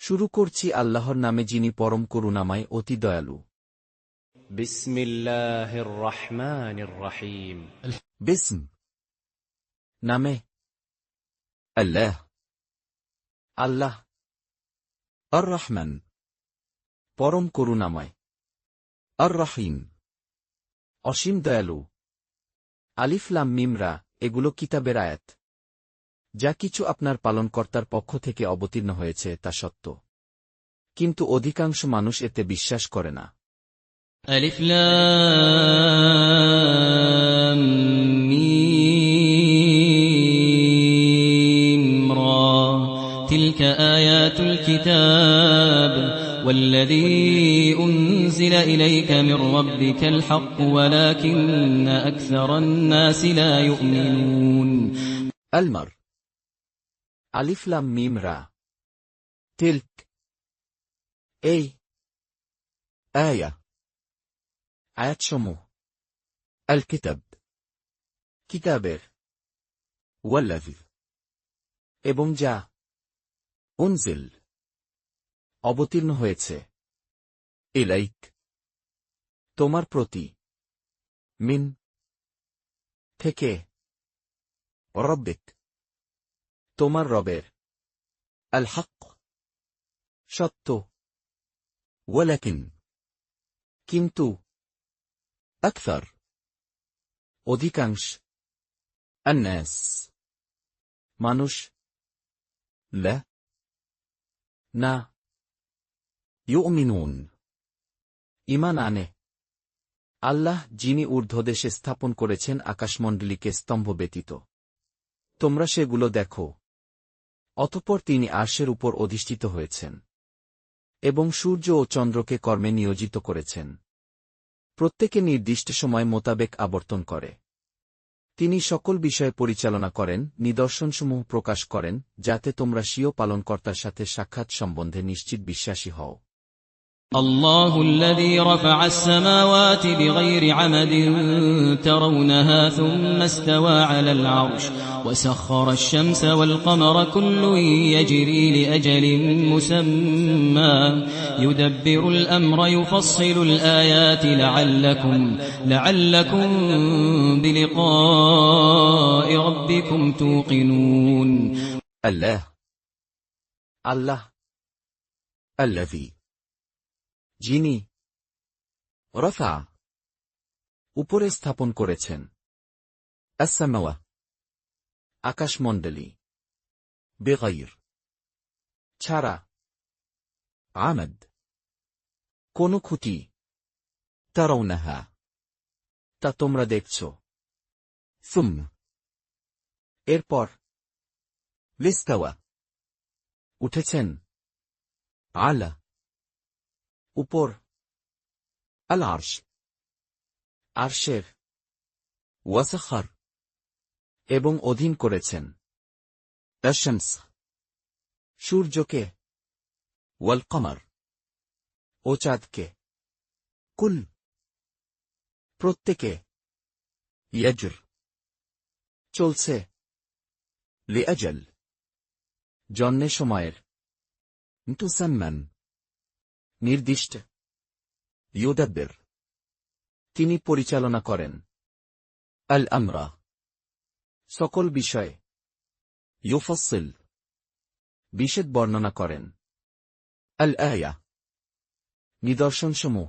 শুরু করছি আল্লাহর নামে যিনি পরম করুণাময় অতি দয়ালু। বিসমিল্লাহির রহমানির রহিম। বিসম নামে আল্লাহ, আল্লাহ। আর রহমান পরম করুণাময়, আর রহিম অসীম দয়ালু। আলিফ লাম মিম রা, এগুলো কিতাবের আয়াত। যা কিছু আপনার পালনকর্তার পক্ষ থেকে অবতীর্ণ হয়েছে তা সত্য, কিন্তু অধিকাংশ মানুষ এতে বিশ্বাস করে না। আলিফ লাম মিম রা, তিলকা আয়াতুল কিতাব والذي أنزل إليك من ربك الحق ولكن أكثر الناس لا يؤمنون। আলমার আলিফ লাম মিম রা, তিলক এই, আয়া আয়াতসমূহ, আল কিতাব কিতাবের, ওয়াল্লাযী এবং যা, উনজিল অবতীর্ণ হয়েছে, ইলাইক তোমার প্রতি, মিন থেকে, রব্বিক তোমার রবের, আল হক সত্য, ওয়ালাকিন কিন্তু, আকসার অধিকাংশ, আন্নাস মানুষ, লা না, ইউমিনুন ঈমান আনে। আল্লাহ যিনি ঊর্ধ্বদেশে স্থাপন করেছেন আকাশমণ্ডলীকে স্তম্ভ ব্যতীত, তোমরা সেগুলো দেখো। অতঃপর তিনি আরশের উপর অধিষ্ঠিত হয়েছেন এবং সূর্য ও চন্দ্রকে কর্মে নিয়োজিত করেছেন, প্রত্যেকে নির্দিষ্ট সময় মোতাবেক আবর্তন করে। তিনি সকল বিষয়ে পরিচালনা করেন, নিদর্শনসমূহ প্রকাশ করেন, যাতে তোমরা স্বীয় পালনকর্তার সাথে সাক্ষাৎ সম্বন্ধে নিশ্চিত বিশ্বাসী হও। الله الذي رفع السماوات بغير عمد ترونها ثم استوى على العرش وسخر الشمس والقمر كل يجري لأجل مسمى يدبر الأمر يفصل الآيات لعلكم بلقاء ربكم توقنون। الله الله الذي যিনি, রফা উপরে স্থাপন করেছেন, আস-সামাওয়া আকাশমণ্ডলী, বেগাইর ছাড়া, আমাদ কোন খুঁটি, তারাউনাহা তা তোমরা দেখছ, সুম এরপর, লিস্তাওয়া উঠেছেন, আলা উপর, আল আরশ আরশের, ওয়াসাখার এবং অধীন করেছেন, আশ-শামস সূর্যকে, ওয়াল কমর ও চাঁদকে, কুল প্রত্যেকে, ইয়াজর চলছে, লিআজাল জন্মে সময়ের, মুসাম্মান নির্দিষ্ট, ইউদাব্বির তিনি পরিচালনা করেন, আল আমরা সকল বিষয়, ইউফাসসিল বিশেষ বর্ণনা করেন, আল আয়া নিদর্শনসমূহ,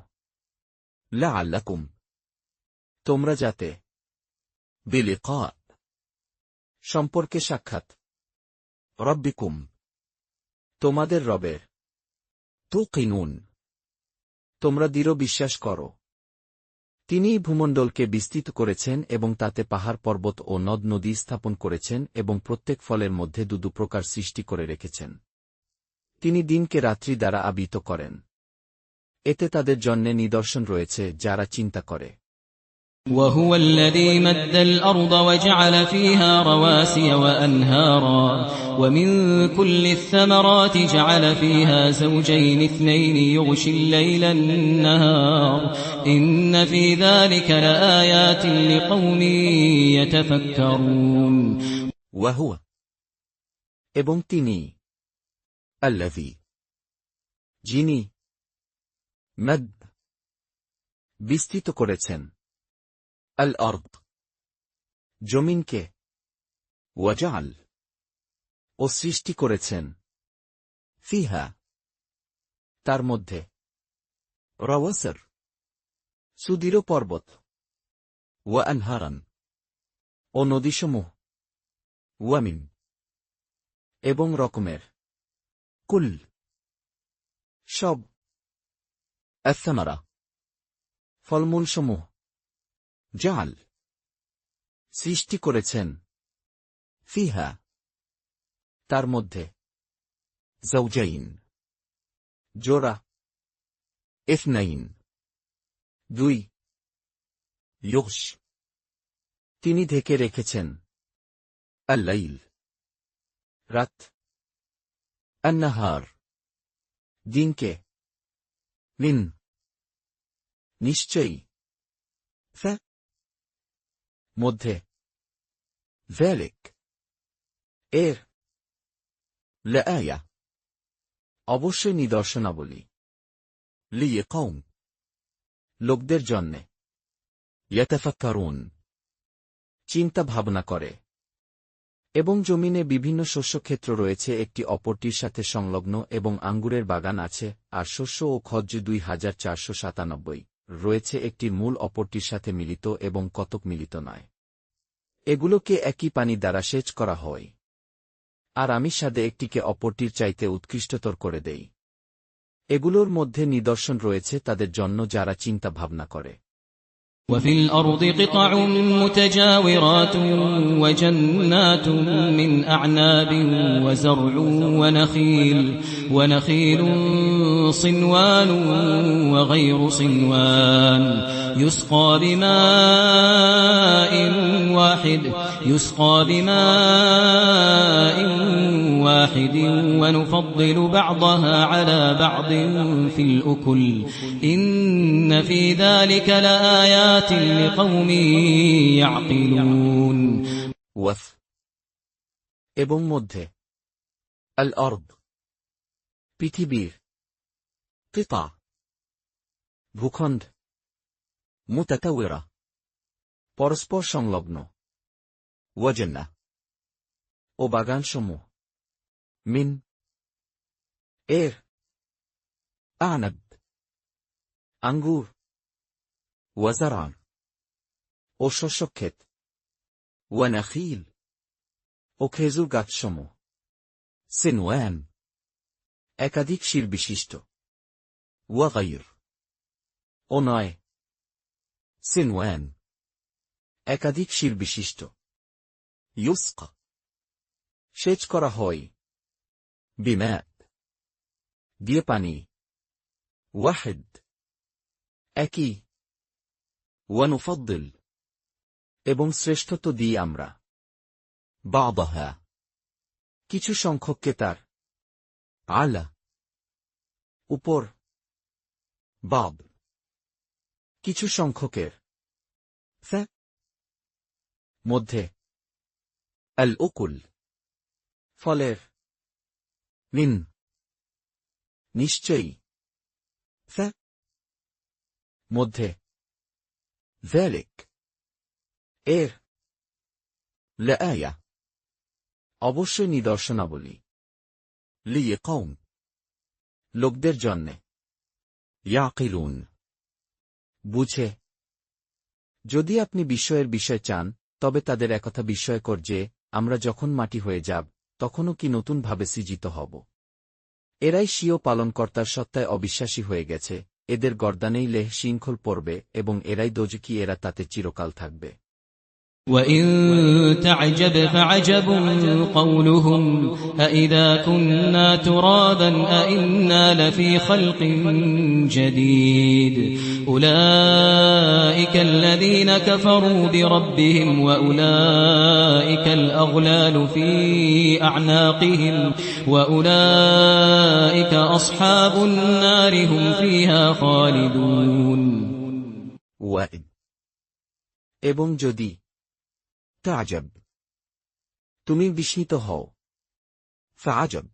লাআল্লাকুম তোমরা যাতে, বিলিকা সম্পর্কে সাক্ষাৎ, রব্বিকুম তোমাদের রবের, তুকিনুন তোমরা দৃঢ় বিশ্বাস করো। তিনিই ভূমণ্ডলকে বিস্তৃত করেছেন এবং তাতে পাহাড় পর্বত ও নদ নদী স্থাপন করেছেন এবং প্রত্যেক ফলের মধ্যে দু প্রকার সৃষ্টি করে রেখেছেন। তিনি দিনকে রাত্রি দ্বারা আবৃত করেন, এতে তাদের জন্যে নিদর্শন রয়েছে যারা চিন্তা করে। وهو الذي مد الأرض وجعل فيها رواسي وأنهارا ومن كل الثمرات جعل فيها زوجين اثنين يغشي الليل النهار إن في ذلك لآيات لقوم يتفكرون। وهو এবং তিনি, الذي যিনি মদ বিস্তৃত করেছেন, আল আরদ জমিনকে, ওয়াজাল ও সৃষ্টি করেছেন, ফিহা তার মধ্যে, রাওয়াসার সুদৃঢ় পর্বত, ওয়া আনহারান ও নদীসমূহ, ওয়ামিন এবং রকমের, কুল সব, আথমারা ফলমূলসমূহ, জাল সৃষ্টি করেছেন, ফিহা তার মধ্যে, যাওজাইন জোড়া, ইথনাইন দুই, ইউগশ তিনি ঢেকে রেখেছেন, আল-লাইল রাত, আন-নাহার দিনকে, মিন নিশ্চয়ই, ফা মধ্যে, যালিক এর, লাআয়া অবশ্যই নিদর্শনাবলী, লিকওম লোকদের জন্যে, ইয়াতাফাক্কারুন চিন্তা ভাবনা করে। এবং জমিনে বিভিন্ন শস্যক্ষেত্র রয়েছে একটি অপরটির সাথে সংলগ্ন এবং আঙ্গুরের বাগান আছে, আর শস্য ও খজ্জ 2497 রয়েছে একটির মূল অপরটির সাথে মিলিত এবং কতক মিলিত নয়। এগুলোকে একই পানি দ্বারা সেচ করা হয়, আর আমি স্বাদে একটিকে অপরটির চাইতে উৎকৃষ্টতর করে দেই। এগুলোর মধ্যে নিদর্শন রয়েছে তাদের জন্য যারা চিন্তা ভাবনা করে। وفي الأرض قطع متجاورات وجنات من أعناب وزرع ونخيل صنوان وغير صنوان يسقى بماء واحد ونفضل بعضها على بعض في الأكل إن في ذلك لآيات لقوم يعقلون ওয়াফ এবং মধ্যে, আল আরদ পৃথিবীর, কিতা ভূখণ্ড, মুতাতাওয়িরা পরস্পর সংলগ্ন, ওয়াজান্নাহ ও বাগানসমূহ, মিন এর, আনাব আঙ্গুর, ওয়াজারান ও শস্যক্ষেত, ওয়ানাখিল ও খেজুর গাছসমূহ, সিনওয়ান একাধিক শির বিশিষ্ট, ওয়াগাইর ও নয়, সিনওয়ান একাধিক শির বিশিষ্ট, ইউসকা সেচ করা হয়, বিমা দিয়ে পানি, ওয়াহিদ একই, ওয়ানুফদ্দিল এবং শ্রেষ্ঠত্ব দিই আমরা, বা'দাহা কিছু সংখ্যককে তার, আলা উপর, বাব কিছু সংখ্যকের, ফা মধ্যে, আল উকুল ফলের, মিন নিশ্চয়ই, ফা মধ্যে, যালিক এর, লাআয়া অবশ্যই নিদর্শনাবলী, লিকওম লোকদের জন্যে, ইয়াকিলুন বুঝে। যদি আপনি বিস্ময়ের বিষয় চান, তবে তাদের একথা বিস্ময়কর যে, আমরা যখন মাটি হয়ে যাব, তখনও কি নতুনভাবে সৃজিত হব। এরাই স্বীয় পালনকর্তার সত্তায় অবিশ্বাসী হয়ে গেছে, এদের গর্দানেই লেহ শৃঙ্খল পড়বে এবং এরাই দোজখী, এরা তাতে চিরকাল থাকবে। وَإِن تَعْجَبْ فَعَجَبٌ قَوْلُهُمْ أَإِذَا كُنَّا تُرَابًا أَإِنَّا لَفِي خَلْقٍ جَدِيدٍ أُولَئِكَ الَّذِينَ كَفَرُوا بِرَبِّهِمْ وَأُولَئِكَ الْأَغْلَالُ فِي أَعْنَاقِهِمْ وَأُولَئِكَ أَصْحَابُ النَّارِ هُمْ فِيهَا خَالِدُونَ এবং যদি তা'জাব তুমি বিস্মিত হও, ফা'জাব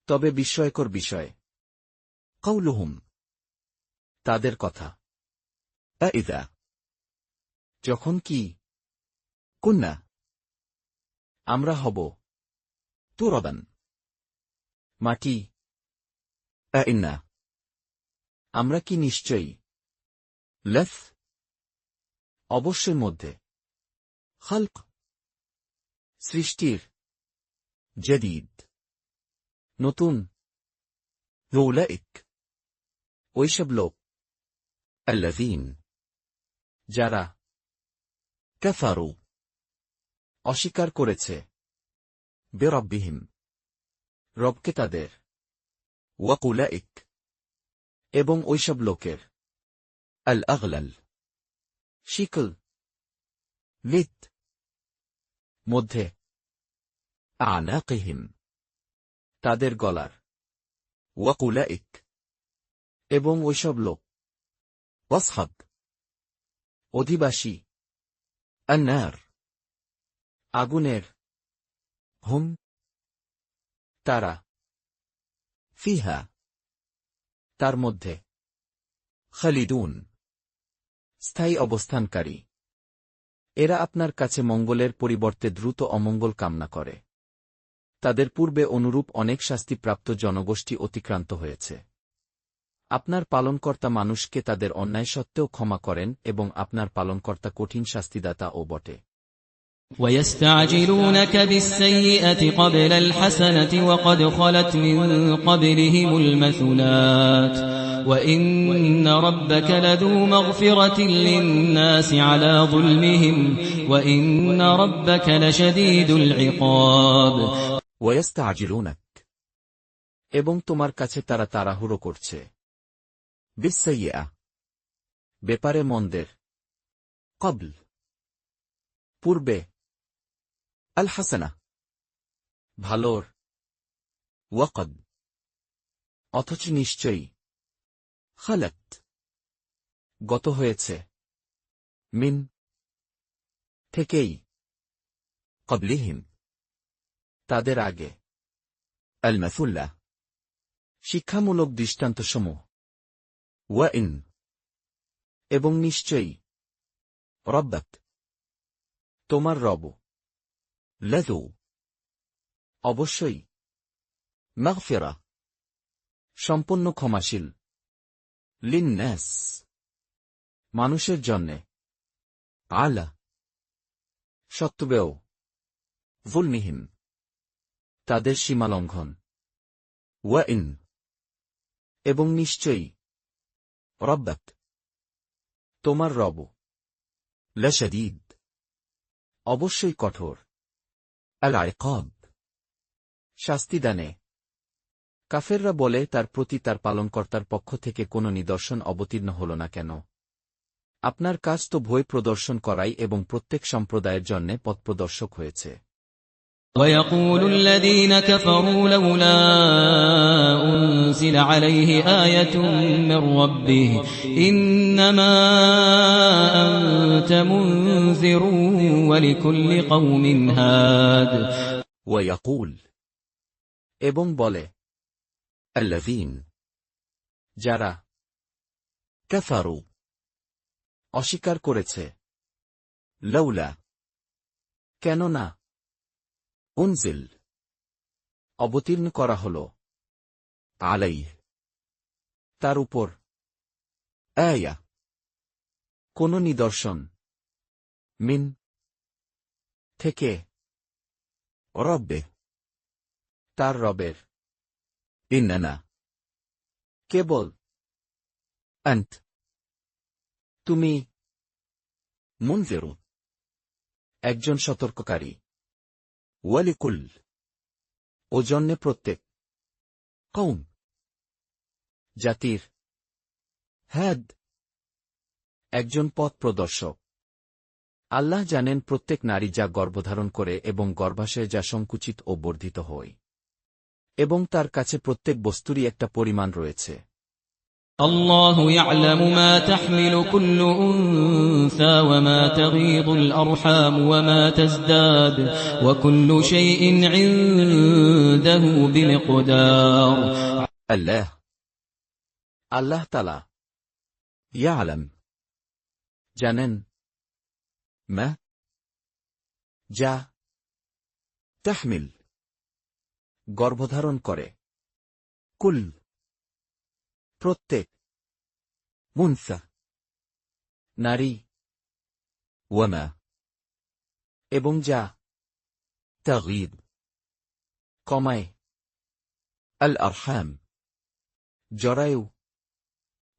তবে বিস্ময়কর বিষয়, قولهم তাদের কথা أإذا যখন কি কুন্না আমরা হব তুরাবান মাটি أإنا আমরা কি নিশ্চয়ই লফ অবশ্যই মধ্যে খালক সৃষ্টির জদীদ নতুন উলাইক ওইসব লোক আল্লাযীন যারা কাফারু অস্বীকার করেছে বিরব্বিহিম রবকে তাদের ওয়াকুলাইক এবং ওইসব লোকের আল আগলাল শিকল লিত মধ্যে আনাকিহিম তাদের গলার ওয়াকুলাইক এবং ওইসব লোক ওয়াসহাব অধিবাসী আন্নার আগুনের হুম তারা ফিহা তার মধ্যে খালিদুন স্থায়ী অবস্থানকারী এরা আপনার কাছে মঙ্গলের পরিবর্তে দ্রুত অমঙ্গল কামনা করে তাদের পূর্বে অনুরূপ অনেক শাস্তিপ্রাপ্ত জনগোষ্ঠী অতিক্রান্ত হয়েছে আপনার পালনকর্তা মানুষকে তাদের অন্যায় সত্ত্বেও ক্ষমা করেন এবং আপনার পালনকর্তা কঠিন শাস্তিদাতা ও বটে ويستعجلونك بالسيئة قبل الحسنة وقد خلت من قبلهم المثلات وإن ربك لذو مغفرة للناس على ظلمهم وإن ربك لشديد العقاب ويستعجلونك এবং তোমার কাছে তারা তাড়াহুড়ো করছে বিসসাইয়্যা ব্যাপারে মন্দের ক্বাবল পূর্বে আল হাসানা ভালোর ওয়াকদ অথচ নিশ্চয়ই খালাত গত হয়েছে মিন থেকেই ক্বাবলিহিম তাদের আগে আল মাসুল্লা শিক্ষামূলক দৃষ্টান্তসমূহ ওয়াইন এবং নিশ্চয়ই রব্বাক তোমার রব লাযু অবশ্যই মাগফিরা সম্পূর্ণ ক্ষমাশীল লিন্নাস মানুষের জন্যে আলা সত্ত্বেও যুলমিহিম তাদের সীমালঙ্ঘন ওয়াইন এবং নিশ্চয়ই রব্বাক তোমার রব লাশাদীদ অবশ্যই কঠোর আল ইকাব শাস্তিদানে কাফেররা বলে তার প্রতি তার পালনকর্তার পক্ষ থেকে কোনো নিদর্শন অবতীর্ণ হল না কেন আপনার কাজ তো ভয় প্রদর্শন করাই এবং প্রত্যেক সম্প্রদায়ের জন্যে পথপ্রদর্শক হয়েছে ويقول الذين كفروا لولا أنزل عليه آية من ربه إنما أنت منذر ولكل قوم هاد ويقول এবং বলে الذين যারা কাফারু অস্বীকার করেছে লাউলা কেন না উনজিল অবতীর্ণ করা হল আলাইহ তার উপর আয়া কোন নিদর্শন মিন থেকে রব্বে তার রবের ইন্নানা কেবল আন্ত তুমি মুনজিরু একজন সতর্ককারী ওয়ালিকুল ও জন্যে প্রত্যেক কওম জাতির হাদ একজন পথ প্রদর্শক আল্লাহ জানেন প্রত্যেক নারী যা গর্ভধারণ করে এবং গর্ভাশয়ে যা সংকুচিত ও বর্ধিত হয় এবং তার কাছে প্রত্যেক বস্তুরই একটা পরিমাণ রয়েছে الله يعلم ما تحمل كل أنثى وما تغيض الأرحام وما تزداد وكل شيء عنده بمقدار আল্লাহ আল্লাহ তাআলা ইয়ালাম জানেন মা যা তাহমিল গর্ভধারণ করে কুল প্রত্যেক মুনসা নারী ওয়ামা এবং যা তাগীদ কমায় আল আরহাম জরায়ু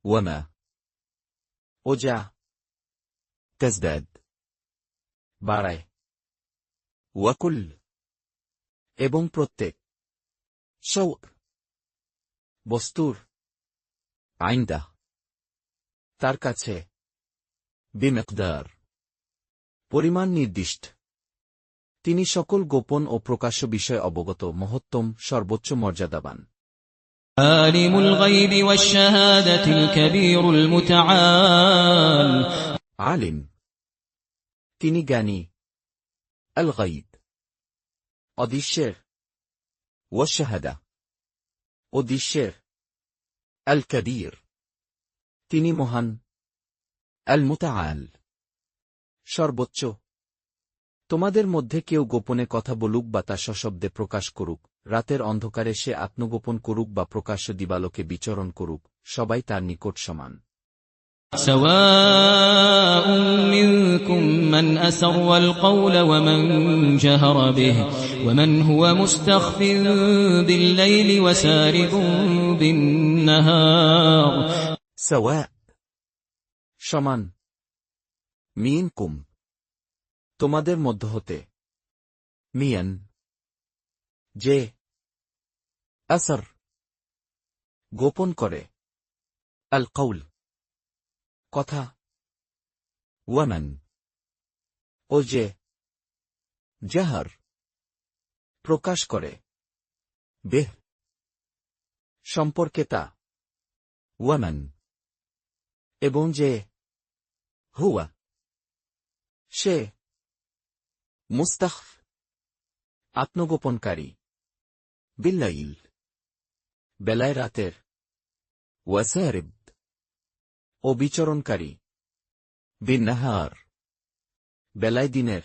ওয়ামা ও যা তাজদাদ বাড়ায় ওয়াকুল এবং প্রত্যেক শৌক বস্তুর আইন্দা তার কাছে বিমিকদার পরিমাণ নির্দিষ্ট তিনি সকল গোপন ও প্রকাশ্য বিষয় অবগত মহত্তম সর্বোচ্চ মর্যাদাবান আলিমুল গায়বি ওয়াশ শাহাদাতিল কাবীরুল মুতাআল আলিম তিনি জ্ঞানী আল গায়ব অদৃশ্যের ওয়াশ শাহাদা ও দৃশ্যের আল কাবীর তিনি মহান আল মুতাআল সর্বোচ্চ তোমাদের মধ্যে কেউ গোপনে কথা বলুক বা তা সশব্দে প্রকাশ করুক রাতের অন্ধকারে সে আত্মগোপন করুক বা প্রকাশ্য দিবালোকে বিচরণ করুক সবাই তার নিকট সমান সাওয়াউম মিনকুম মান আসাররাল কওলা ওয়া মান জাহারা বিহি ওয়া মান হুয়া মুস্তাখফিন বিল লাইলি ওয়া সারিবুন বিন নাহার সাওয়া সমান মিনকুম তোমাদের মধ্য হতে মিয়ান যে আসর গোপন করে আল কৌল কথা ওয়ামান ও যে জাহার প্রকাশ করে বেহ সম্পর্কে তা ওয়ামান এবং যে হুয়া সে মুস্তাখফ আত্মগোপনকারী বিল্লাইল বেলায় রাতের ওয়াসারিব ও বিচরণকারী বিন্নাহার বেলায় দিনের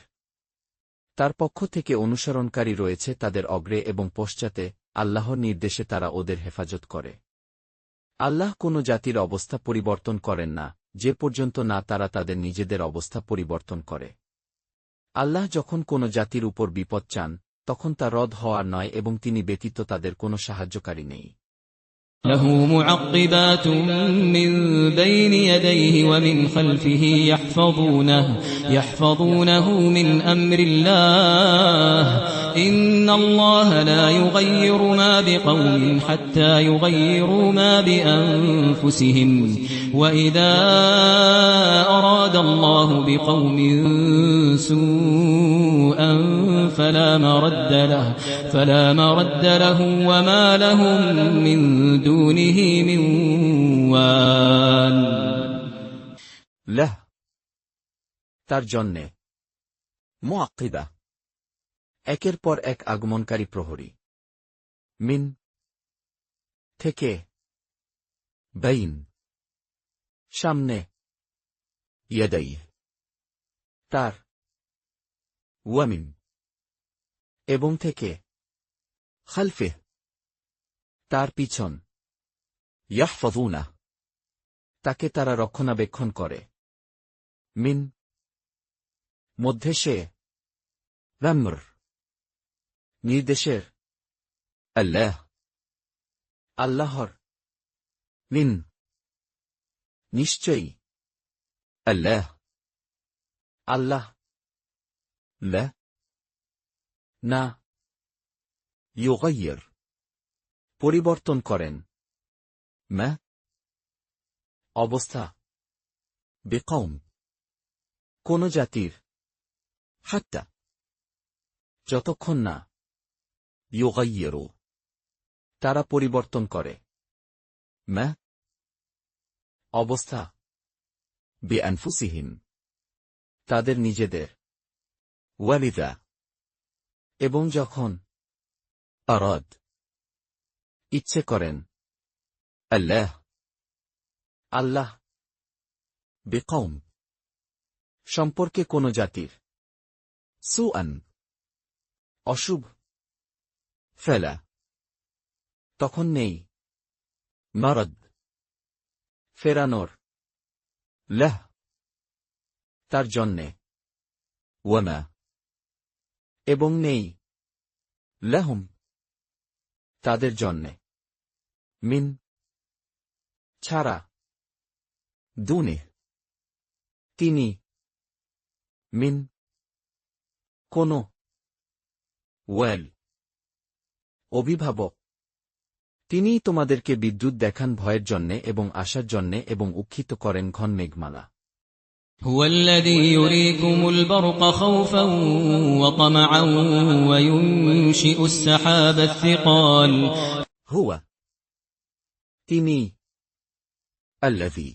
তার পক্ষ থেকে অনুসরণকারী রয়েছে তাদের অগ্রে এবং পশ্চাতে আল্লাহর নির্দেশে তারা ওদের হেফাজত করে আল্লাহ কোনো জাতির অবস্থা পরিবর্তন করেন না যে পর্যন্ত না তারা তাদের নিজেদের অবস্থা পরিবর্তন করে আল্লাহ যখন কোনো জাতির উপর বিপদ চান তখন তা রদ হওয়ার নয় এবং তিনি ব্যতীত তাদের কোনো সাহায্যকারী নেই লাহু মুআক্কিবাতুম মিন বাইনি ইয়াদাইহি ওয়া মিন খালফিহি ইয়াহফাযুনাহু মিন আমরিল্লাহ ইন্নাল্লাহা লা ইউগায়্যিরু মা বিকওমিন হাত্তা ইউগায়্যিরু মা বিআনফুসিহিম ওয়া ইযা আরাদাল্লাহু বিকওমিন সুআন فلا مرد له وما لهم من دونه من وال له তার জন্যে মুআক্কিবা একের পর এক আগমনকারী প্রহরী মিন থেকে বাইন সামনে ইয়াদাই তার ওয়ামিন এবং থেকে খালফে তার পিছন ইয়াহফাযুনা তাকে তারা রক্ষণাবেক্ষণ করে মিন মধ্যে সে রামর নির্দেশের আল্লাহর মিন নিশ্চয়ই আল্লাহ না ইউগাইয়ির পরিবর্তন করেন মা অবস্থা বিকওম কোন জাতির হাত্তা যতক্ষণ না ইউগাইয়িরু তারা পরিবর্তন করে মা অবস্থা বিআনফুসিহিম তাদের নিজেদের ওয়ালিদা এবং যখন আরাদ ইচ্ছে করেন আল্লাহ আল্লাহ বিকৌম সম্পর্কে কোন জাতির সুআন অশুভ ফেলা তখন নেই মারদ ফেরানোর লাহ তার জন্যে ওয়ামা এবং নেই লাহুম তাদের জন্যে মিন ছাড়া দুনে তিনি মিন কোন ওয়েল অভিভাবক তিনিই তোমাদেরকে বিদ্যুৎ দেখান ভয়ের জন্যে এবং আশার জন্যে এবং উক্ষিত করেন ঘন মেঘমালা هو الذي يريكم البرق خوفا وطمعا وينشئ السحاب الثقال হুয়া তিনি আল্লাযী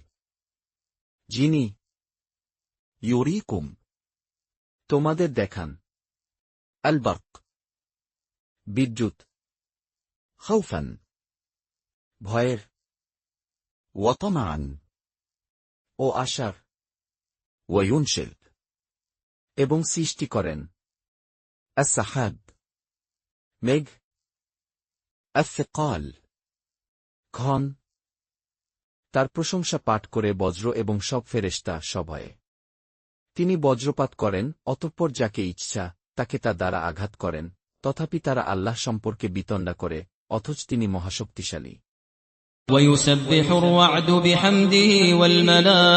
যিনি ইউরিকুম তোমাদের দেখান আল বারক বিদ্যুৎ খাউফান ভয়ের ওয়া তামআন ও আশার ওয়ায়ুনশিল এবং সৃষ্টি করেন আস-সাহাব মেঘ আস-সিকাল ঘন তার প্রশংসা পাঠ করে বজ্র এবং সব ফেরেশতা সভয়ে তিনি বজ্রপাত করেন অতঃপর যাকে ইচ্ছা তাকে তা দ্বারা আঘাত করেন তথাপি তারা আল্লাহ সম্পর্কে বিতণ্ডা করে অথচ তিনি মহাশক্তিশালী ويسبح الرعد بحمده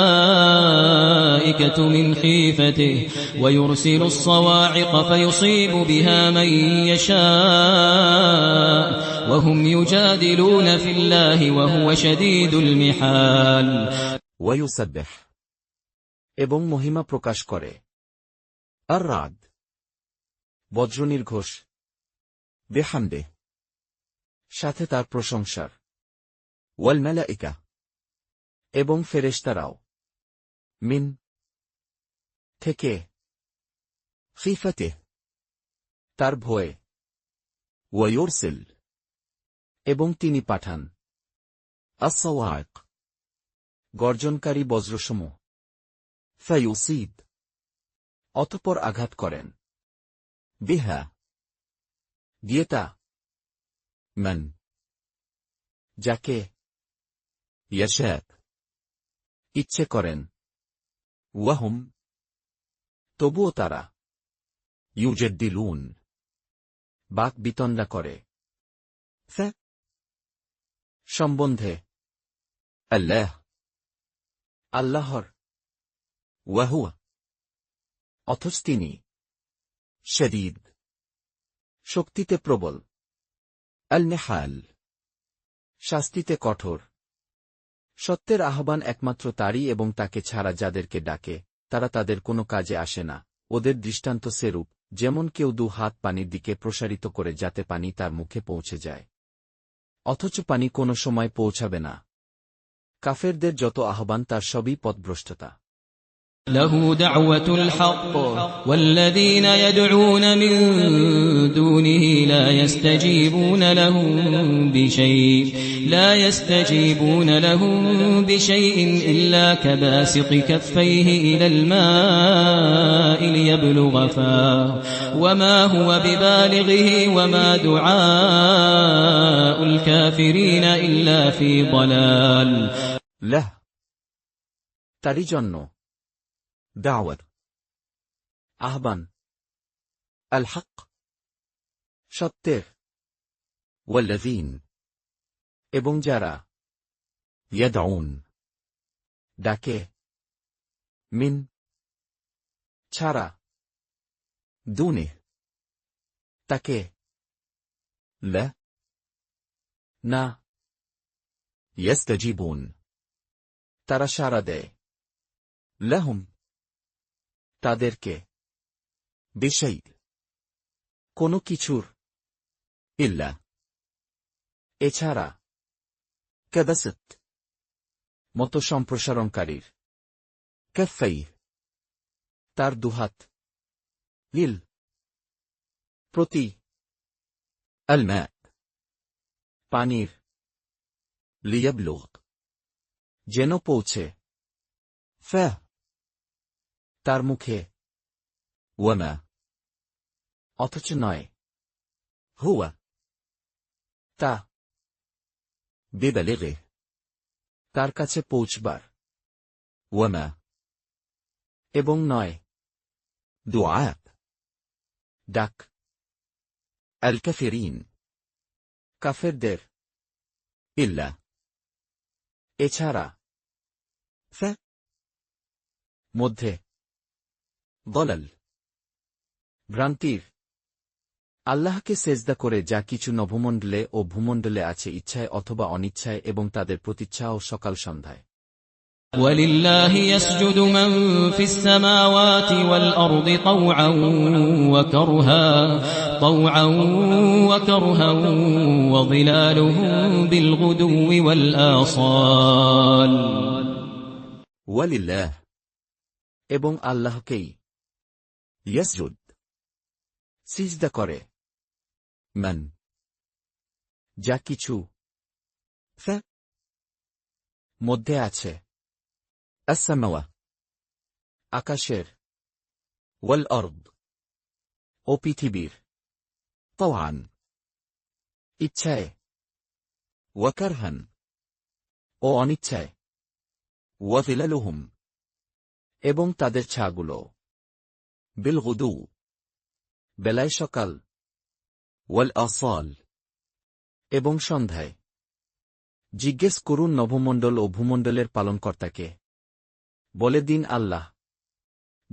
والملائكة من خيفته ويرسل الصواعق فيصيب بها من يشاء وهم يجادلون في الله وهو شديد المحال ওয়ায়ুসাব্বিহ এবং মহিমা প্রকাশ করে আর রাদ বজ্রনির্ঘোষ বিহামদে সাথে তার প্রশংসার ওয়াল মালাইকা এবং ফেরেশতারাও মিন থেকে খিফাতে তার ভয়ে ওয়ায়ুরসিল এবং তিনি পাঠান আস-সাওয়াইক গর্জনকারী বজ্রসমূহ ফায়ুসিব অতঃপর আঘাত করেন বিহা দিয়েতা মান যাকে ইয়াশাক ইচ্ছে করেন ওয়াহুম তবুও তারা ইউজাদ্দিলুন বাক বিতণ্ডা করে সম্বন্ধে আল্লাহ আল্লাহর ওয়াহুয়া অথচ তিনি শদীদ শক্তিতে প্রবল আল নেহাল শাস্তিতে কঠোর সত্যের আহ্বান একমাত্র তারই এবং তাকে ছাড়া যাদেরকে ডাকে তারা তাদের কোনো কাজে আসে না ওদের দৃষ্টান্ত সেরূপ যেমন কেউ 2 হাত পানির দিকে প্রসারিত করে যাতে পানি তার মুখে পৌঁছে যায় অথচ পানি কোনো সময় পৌঁছাবে না কাফেরদের যত আহ্বান তার সবই পথভ্রষ্টতা له دعوة الحق والذين يدعون من دونه لا يستجيبون لهم بشيء إلا كباسط كفيه إلى الماء ليبلغ فاه وما هو ببالغه وما دعاء الكافرين إلا في ضلال له তারই জন্য দাওয়াত আহ্বান আল হক সত্যের ওয়াল্লাযীন এবং যারা ইয়াদউন ডাকে মিন ছাড়া দুনে তাকে লা না ইয়াস্তাজিবুন তারা সাড়া দেয় লাহুম তাদেরকে বিশাই কোনো কিছুর ইল্লা এছাড়া কাদাসত মতো সম্প্রসারণকারীর কাফাই তার দুহাত লিল প্রতি আলমা পানির লিয়াবলুগ যেন পৌঁছে। ফা তার মুখে। ওয়ামা অথচ নয়। হুয়া তা বিবালিগে তার কাছে পৌঁছবার। ওয়ামা এবং নয়। দুআ ডাক। আল কাফিরিন কাফেরদের। ইল্লা এছাড়া। ফা মধ্যে। দলাল ভ্রান্তির। আল্লাহকে সেজদা করে যা কিছু নভমণ্ডলে ও ভূমণ্ডলে আছে ইচ্ছায় অথবা অনিচ্ছায় এবং তাদের প্রতিচ্ছা ও সকাল সন্ধ্যায়। ولله يسجد من في السماوات والأرض طوعا وكرها وظلالهم بالغدو والآصال ওয়ালিল্লাহ এবং আল্লাহকেই। ইয়াসজুদ সিজদা করে। মান যা কিছু। ফা মধ্যে আছে। আসসামাওয়া আকাশের। ওয়াল আরদ ও পৃথিবীর। তাওআন ইচ্ছায়। ওয়া কারহান ও অনিচ্ছায়। ওয়া যিলালুহুম এবং তাদের ছাগুলো। বিল গুদু বেলায় সকাল। ওয়াল আসাল এবং সন্ধ্যায়। জিজ্ঞেস করুন নভমণ্ডল ও ভূমণ্ডলের পালনকর্তাকে। বলে দিন আল্লাহ।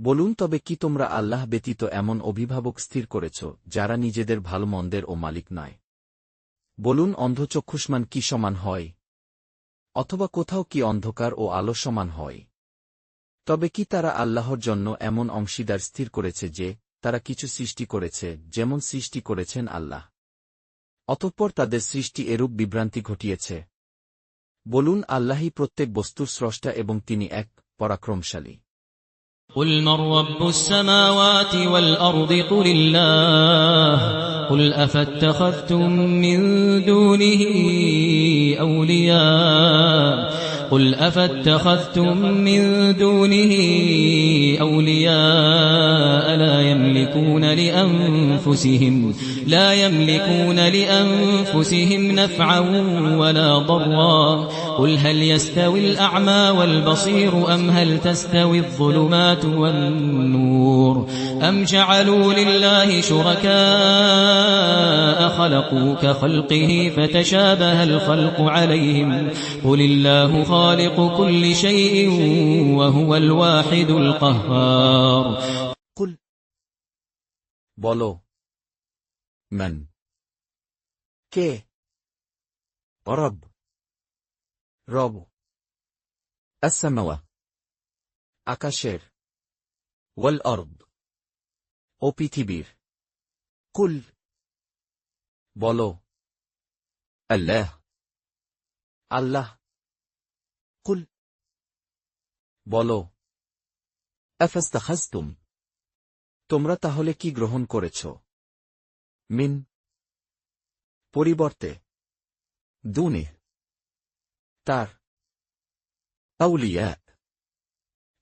বলুন তবে কি তোমরা আল্লাহ ব্যতীত এমন অভিভাবক স্থির করেছ যারা নিজেদের ভালো মন্দের ও মালিক নয়? বলুন অন্ধচক্ষুষ্মান কি সমান হয়? অথবা কোথাও কি অন্ধকার ও আলো সমান হয়? তবে কি তারা আল্লাহর জন্য এমন অংশীদার স্থির করেছে যে তারা কিছু সৃষ্টি করেছে যেমন সৃষ্টি করেছেন আল্লাহ? অতঃপর তাদের সৃষ্টি এরূপ বিভ্রান্তি ঘটিয়েছে। বলুন আল্লাহই প্রত্যেক বস্তুর স্রষ্টা এবং তিনি এক পরাক্রমশালী। قل من رب السماوات والأرض قل الله قل أفاتخذتم من دونه أولياء لا يملكون لأنفسهم نفعا ولا ضرا قل هل يستوي الأعمى والبصير أم هل تستوي الظلمات والنور أم جعلوا لله شركاء خلقوا كخلقه فتشابه الخلق عليهم قل الله خالق كل شيء وهو الواحد القهار কুল বলো। মান কে? রব রব। আসসামাওয়া আকাশের। ওয়াল আরদ ও পৃথিবীর। কুল বলো। আল্লাহ আল্লাহ। কুল বলো। আফাস্তাখাজতুম তোমরা তাহলে কি গ্রহণ করেছ? মিন পরিবর্তে। দুনে তার। আউলিয়া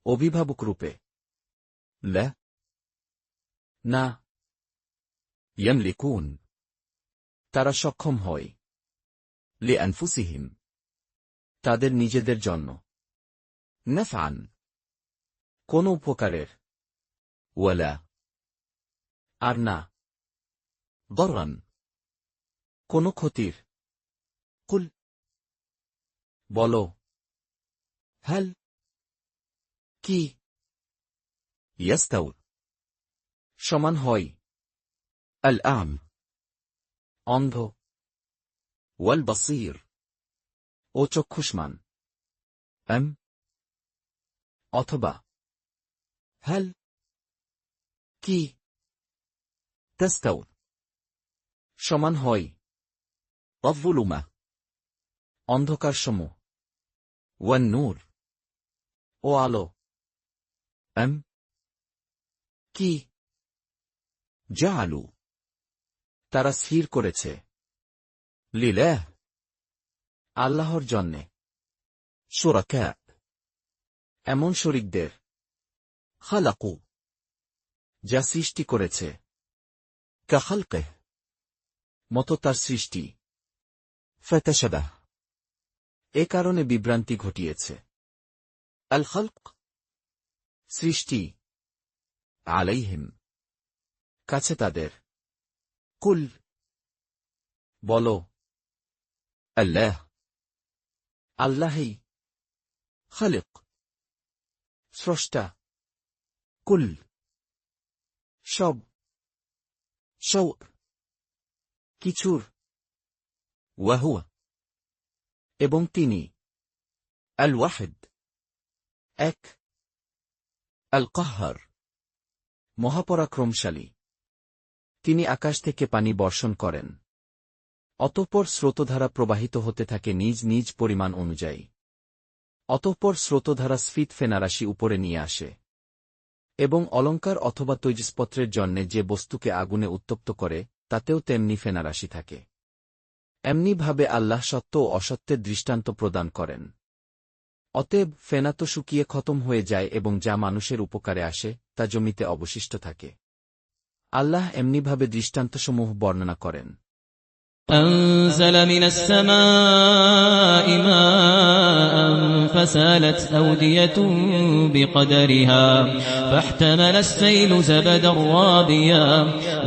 অভিভাবক রূপে। লা না। ইয়ামলিকুন তারা সক্ষম হয়। লিআনফুসিহিম তাদের নিজেদের জন্য। নাফআন কোন উপকারের। ওয়ালা আর না। দররান কোন ক্ষতির। কুল বলো। হাল কি? ইয়াস্তাউর সমান হয়। আল আম অন্ধ। ওয়াল বাসীর ও চক্ষুষ্মান। আম অথবা। হাল কি? তাস্তাউর সমান হয়। আয-যুলুমা অন্ধকার সমূহ। ওয়ান নূর ও আলো। আম কি? জাআলু তারা স্থির করেছে। লিলাহ আল্লাহর জন্যে। শুরাকা, এমন শরীকদের, খালাকু, যা সৃষ্টি করেছে, কাখালকে, মতো তার সৃষ্টি, ফাতাশাবাহ, এ কারণে বিভ্রান্তি ঘটিয়েছে। আল খালক, সৃষ্টি, আলাইহিম, কাছে তাদের, কুল, বলো, আল্লাহ, আল্লাহই, খালিক, স্রষ্টা, কুল, সব, শৌক, কিছুর, ওয়াহুয়া, এবং তিনি, আল ওয়াহিদ, এক, আল কাহ্হার, মহাপরাক্রমশালী। তিনি আকাশ থেকে পানি বর্ষণ করেন, অতঃপর স্রোতধারা প্রবাহিত হতে থাকে নিজ নিজ পরিমাণ অনুযায়ী। অতঃপর স্রোতধারা স্ফীত ফেনারাশি উপরে নিয়ে আসে, এবং অলঙ্কার অথবা তৈজসপত্রের জন্যে যে বস্তুকে আগুনে উত্তপ্ত করে তাতেও তেমনি ফেনারাশি থাকে। এমনিভাবে আল্লাহ সত্য ও অসত্যের দৃষ্টান্ত প্রদান করেন। অতএব ফেনা তো শুকিয়ে খতম হয়ে যায় এবং যা মানুষের উপকারে আসে তা জমিতে অবশিষ্ট থাকে। আল্লাহ এমনিভাবে দৃষ্টান্তসমূহ বর্ণনা করেন। أنزل من السماء ماء فسالت أودية بقدرها فاحتمل السيل زبدا رابيا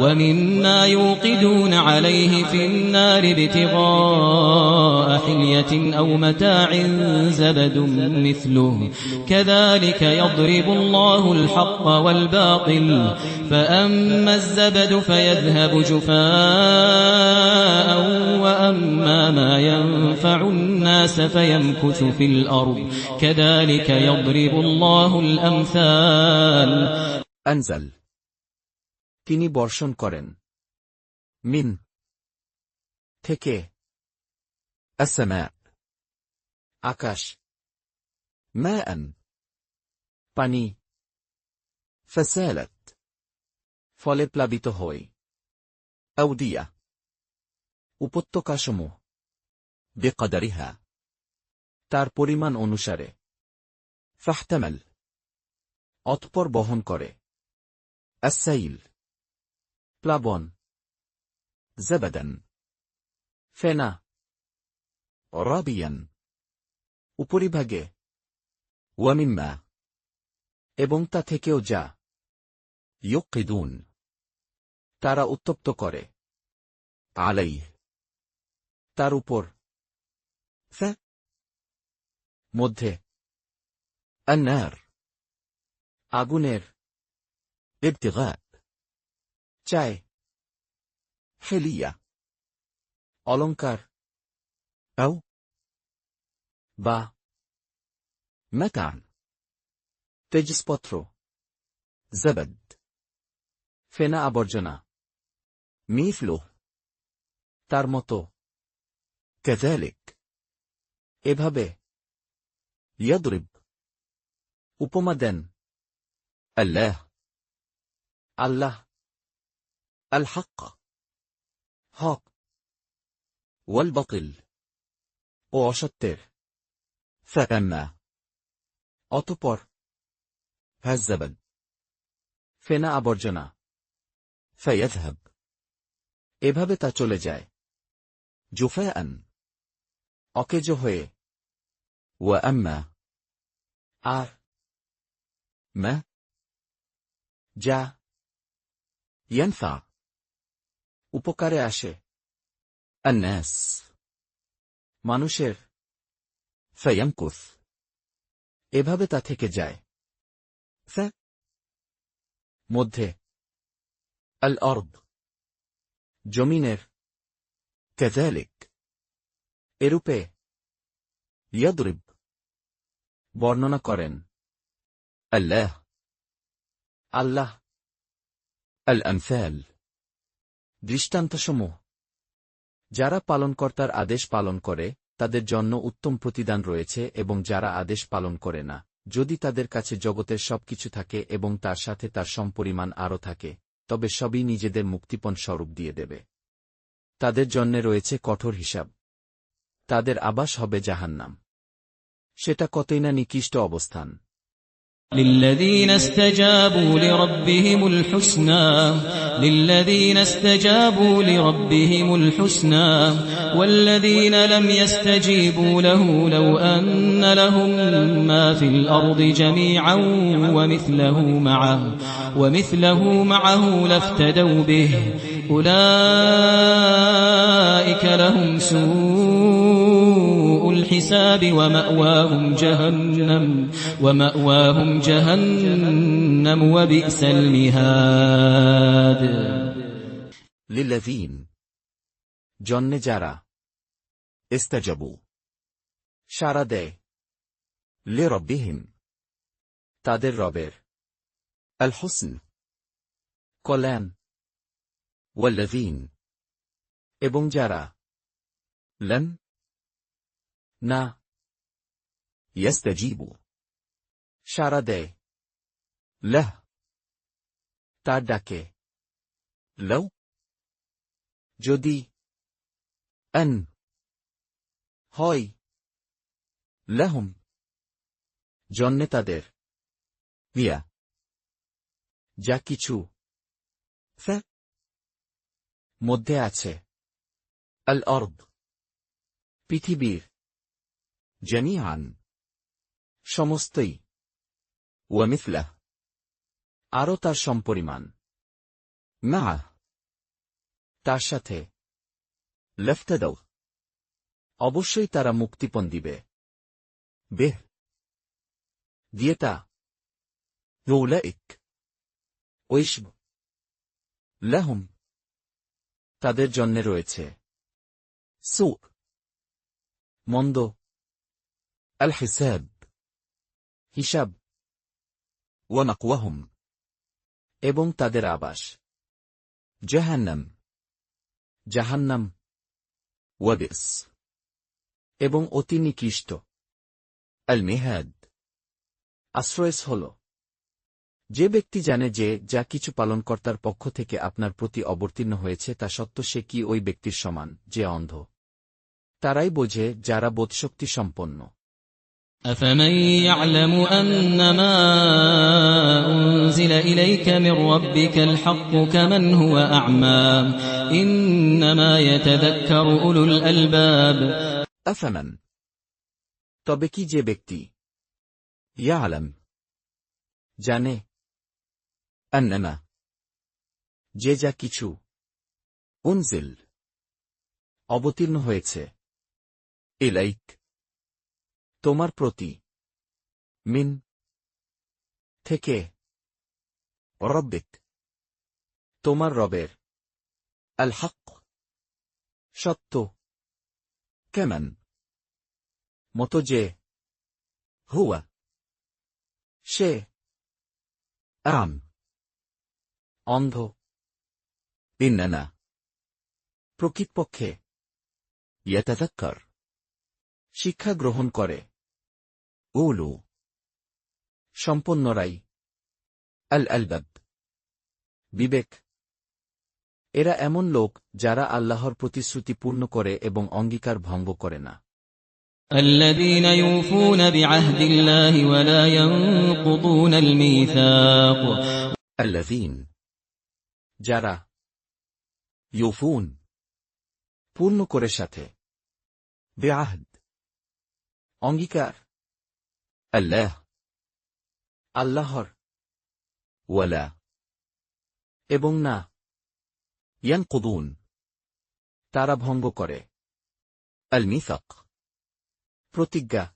ومما يوقدون عليه في النار ابتغاء حلية أو متاع زبد مثله كذلك يضرب الله الحق والباطل فأما الزبد فيذهب جفاء وأما ما ينفع الناس فيمكث في الأرض كذلك يضرب الله الأمثال আনজাল, তিনি বর্ষণ করেন, মিন, থেকে, আসসামা, আকাশ, মাআন, পানি, ফাসালাত, ফলে প্লাবিত হয়, আউদিয়া, উপত্যকাসমূহ, বিকদরিহা, তার পরিমাণ অনুসারে, ফাহতামাল, অতঃপর বহন করে, আসসাইল, প্লাবন, জাবাদান, ফেনা, রাবিয়ান, উপরিভাগে, ওয়ামিম্মা, এবং তা থেকেও যা, ইউকিদুন, তারা উত্তপ্ত করে, আলাইহ, তার উপর, মধ্যে, আন্নার, আগুনের, ইবতিগা, চায়, হেলিয়া, অলঙ্কার, আও, বা, মাতান, তেজস্পত্র, জাবাদ, ফেনা আবর্জনা, মিফলু, তার মতো, কাযালিক, এভাবে, ইয়াদরিব, উপমা দেন, আল্লাহ, আল্লাহ, আল হক, হক, ওয়াল বাতিল, ও অসত্যের, ফাআম্মা, অতঃপর, হাজ্জাবাদ, ফেনা আবর্জনা, ফায়াযহাব, এভাবে তা চলে যায়, জুফাআন, অকেজ হয়ে, ওয়া আম্মা, আর, মা, যা, ইয়ানফা, উপকারে আসে, আন্নাস, মানুষের, ফায়ামকুথ, এভাবে তা থেকে যায়, মধ্যে, আল আরদ, জমিনের, কাযালিক, এরূপে, ইয়াদরিব, বর্ণনা করেন, আল্লাহ, আল্লাহ, আল আমসাল, দৃষ্টান্তসমূহ। যারা পালনকর্তার আদেশ পালন করে তাদের জন্য উত্তম প্রতিদান রয়েছে এবং যারা আদেশ পালন করে না, যদি তাদের কাছে জগতের সবকিছু থাকে এবং তার সাথে তার সমপরিমাণ আরও থাকে, তবে সবই নিজেদের মুক্তিপণ স্বরূপ দিয়ে দেবে। তাদের জন্যে রয়েছে কঠোর হিসাব। তাদের আবাস হবে জাহান্নাম। সেটা কতই না নিকৃষ্ট অবস্থান। للذين استجابوا لربهم الحسنى والذين لم يستجيبوا له لو أن لهم ما في الأرض جميعا ومثله معه لافتدوا به أولئك لهم سوء الحساب ومأواهم جهنم وبئس المهاد লিল্লাযীন জন্যে যারা ইস্তাজাবু সাড়া দেয় লিরব্বিহিম তাদের রবের আল হুসন কল্যাণ ওয়াল্লাযীন এবং যারা লাম না ইয়াস্তাজিবু সাড়া দেয় লাহ তার ডাকে লাউ যদি আন হয় লাহুম জন্যে তাদের হিয়া যা কিছু মধ্যে আছে আল আরদ পৃথিবীর জামিআন সমস্তই ওয়া মিথলাহ আরও তার সমপরিমাণ মাআহ তার সাথে লাফতাদাউ অবশ্যই তারা মুক্তিপণ দিবে বেহ দিয়ে তা উলাইক ওইসব লাহুম তাদের জন্যে রয়েছে সু মন্দ আল হিসাব হিসাব ওয়া মাকওয়াহুম এবং তাদের আবাস জাহান্নাম ওয়া বিস এবং অতি নিকৃষ্ট আল মিহাদ আশ্রয়স্থল যে ব্যক্তি জানে যে যা কিছু পালনকর্তার পক্ষ থেকে আপনার প্রতি অবতীর্ণ হয়েছে তা সত্য সে কি ওই ব্যক্তির সমান যে অন্ধ তারাই বোঝে যারা বোধশক্তি সম্পন্ন أفمن يعلم أنما أنزل إليك من ربك الحق كمن هو أعمى إنما يتذكر أولو الألباب أفمن তবে কি যে ব্যক্তি ইয়ালাম জানে আন্নামা যে যা কিছু উনজিল অবতীর্ণ হয়েছে ইলাইক তোমার প্রতি মিন থেকে রব্বিক তোমার রবের আল হক সত্য কেমন মতো যে হুয়া সে আম অন্ধ ইন্নানা প্রকৃতপক্ষে ইয়াতাযাক্কার শিক্ষা গ্রহণ করে উলু সম্পন্নরাই আল আলবাব বিবেক এরা এমন লোক যারা আল্লাহর প্রতিশ্রুতি পূর্ণ করে এবং অঙ্গীকার ভঙ্গ করে না الذين يوفون بعهد الله ولا ينقضون الميثاق الذين যারা ইউফুন পূর্ণ করে সাথে বিআহদ অঙ্গীকার আল্লাহর ওয়ালা এবং না ইয়ানকুদুন তারা ভঙ্গ করে আল মিসাক প্রতিজ্ঞা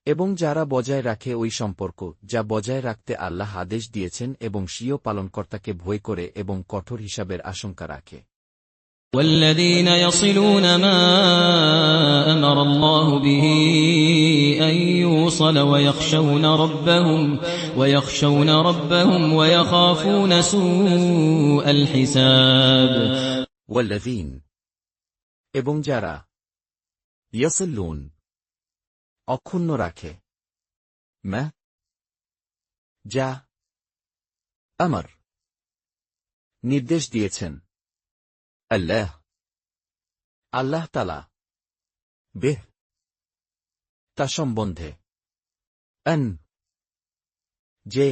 এবং যারা বজায় রাখে ওই সম্পর্ক যা বজায় রাখতে আল্লাহ আদেশ দিয়েছেন এবং স্বীয় পালনকর্তাকে ভয় করে এবং কঠোর হিসাবের আশঙ্কা রাখে والذين يصلون ما أمر الله به أن يوصل ويخشون ربهم ويخافون سوء الحساب والذين এবং যারা ইয়াসিলুন অক্ষুণ্ণ রাখে মা যা আমার নির্দেশ দিয়েছেন আল্লাহ তাআলা বেহ তা সম্বন্ধে আন যে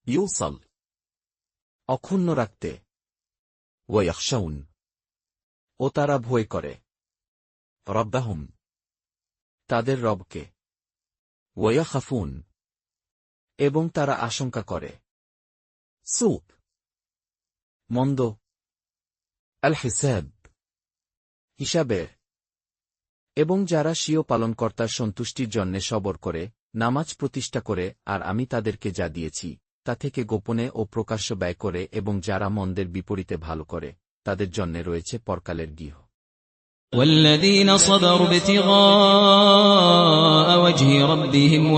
ইউসাল অক্ষুণ্ণ রাখতে ওয়ায়াখশাউন ও তারা ভয় করে রব্বাহুম তাদের রবকে ওয়ায়াখাফুন এবং তারা আশঙ্কা করে সুপ মন্দ আল হিসাব হিসাবের এবং যারা স্বীয় পালনকর্তার সন্তুষ্টির জন্যে সবর করে নামাজ প্রতিষ্ঠা করে আর আমি তাদেরকে যা দিয়েছি তা থেকে গোপনে ও প্রকাশ্য ব্যয় করে এবং যারা মন্দের বিপরীতে ভালো করে তাদের জন্যে রয়েছে পরকালের গৃহ والذين صبروا ابتغاء وجه ربهم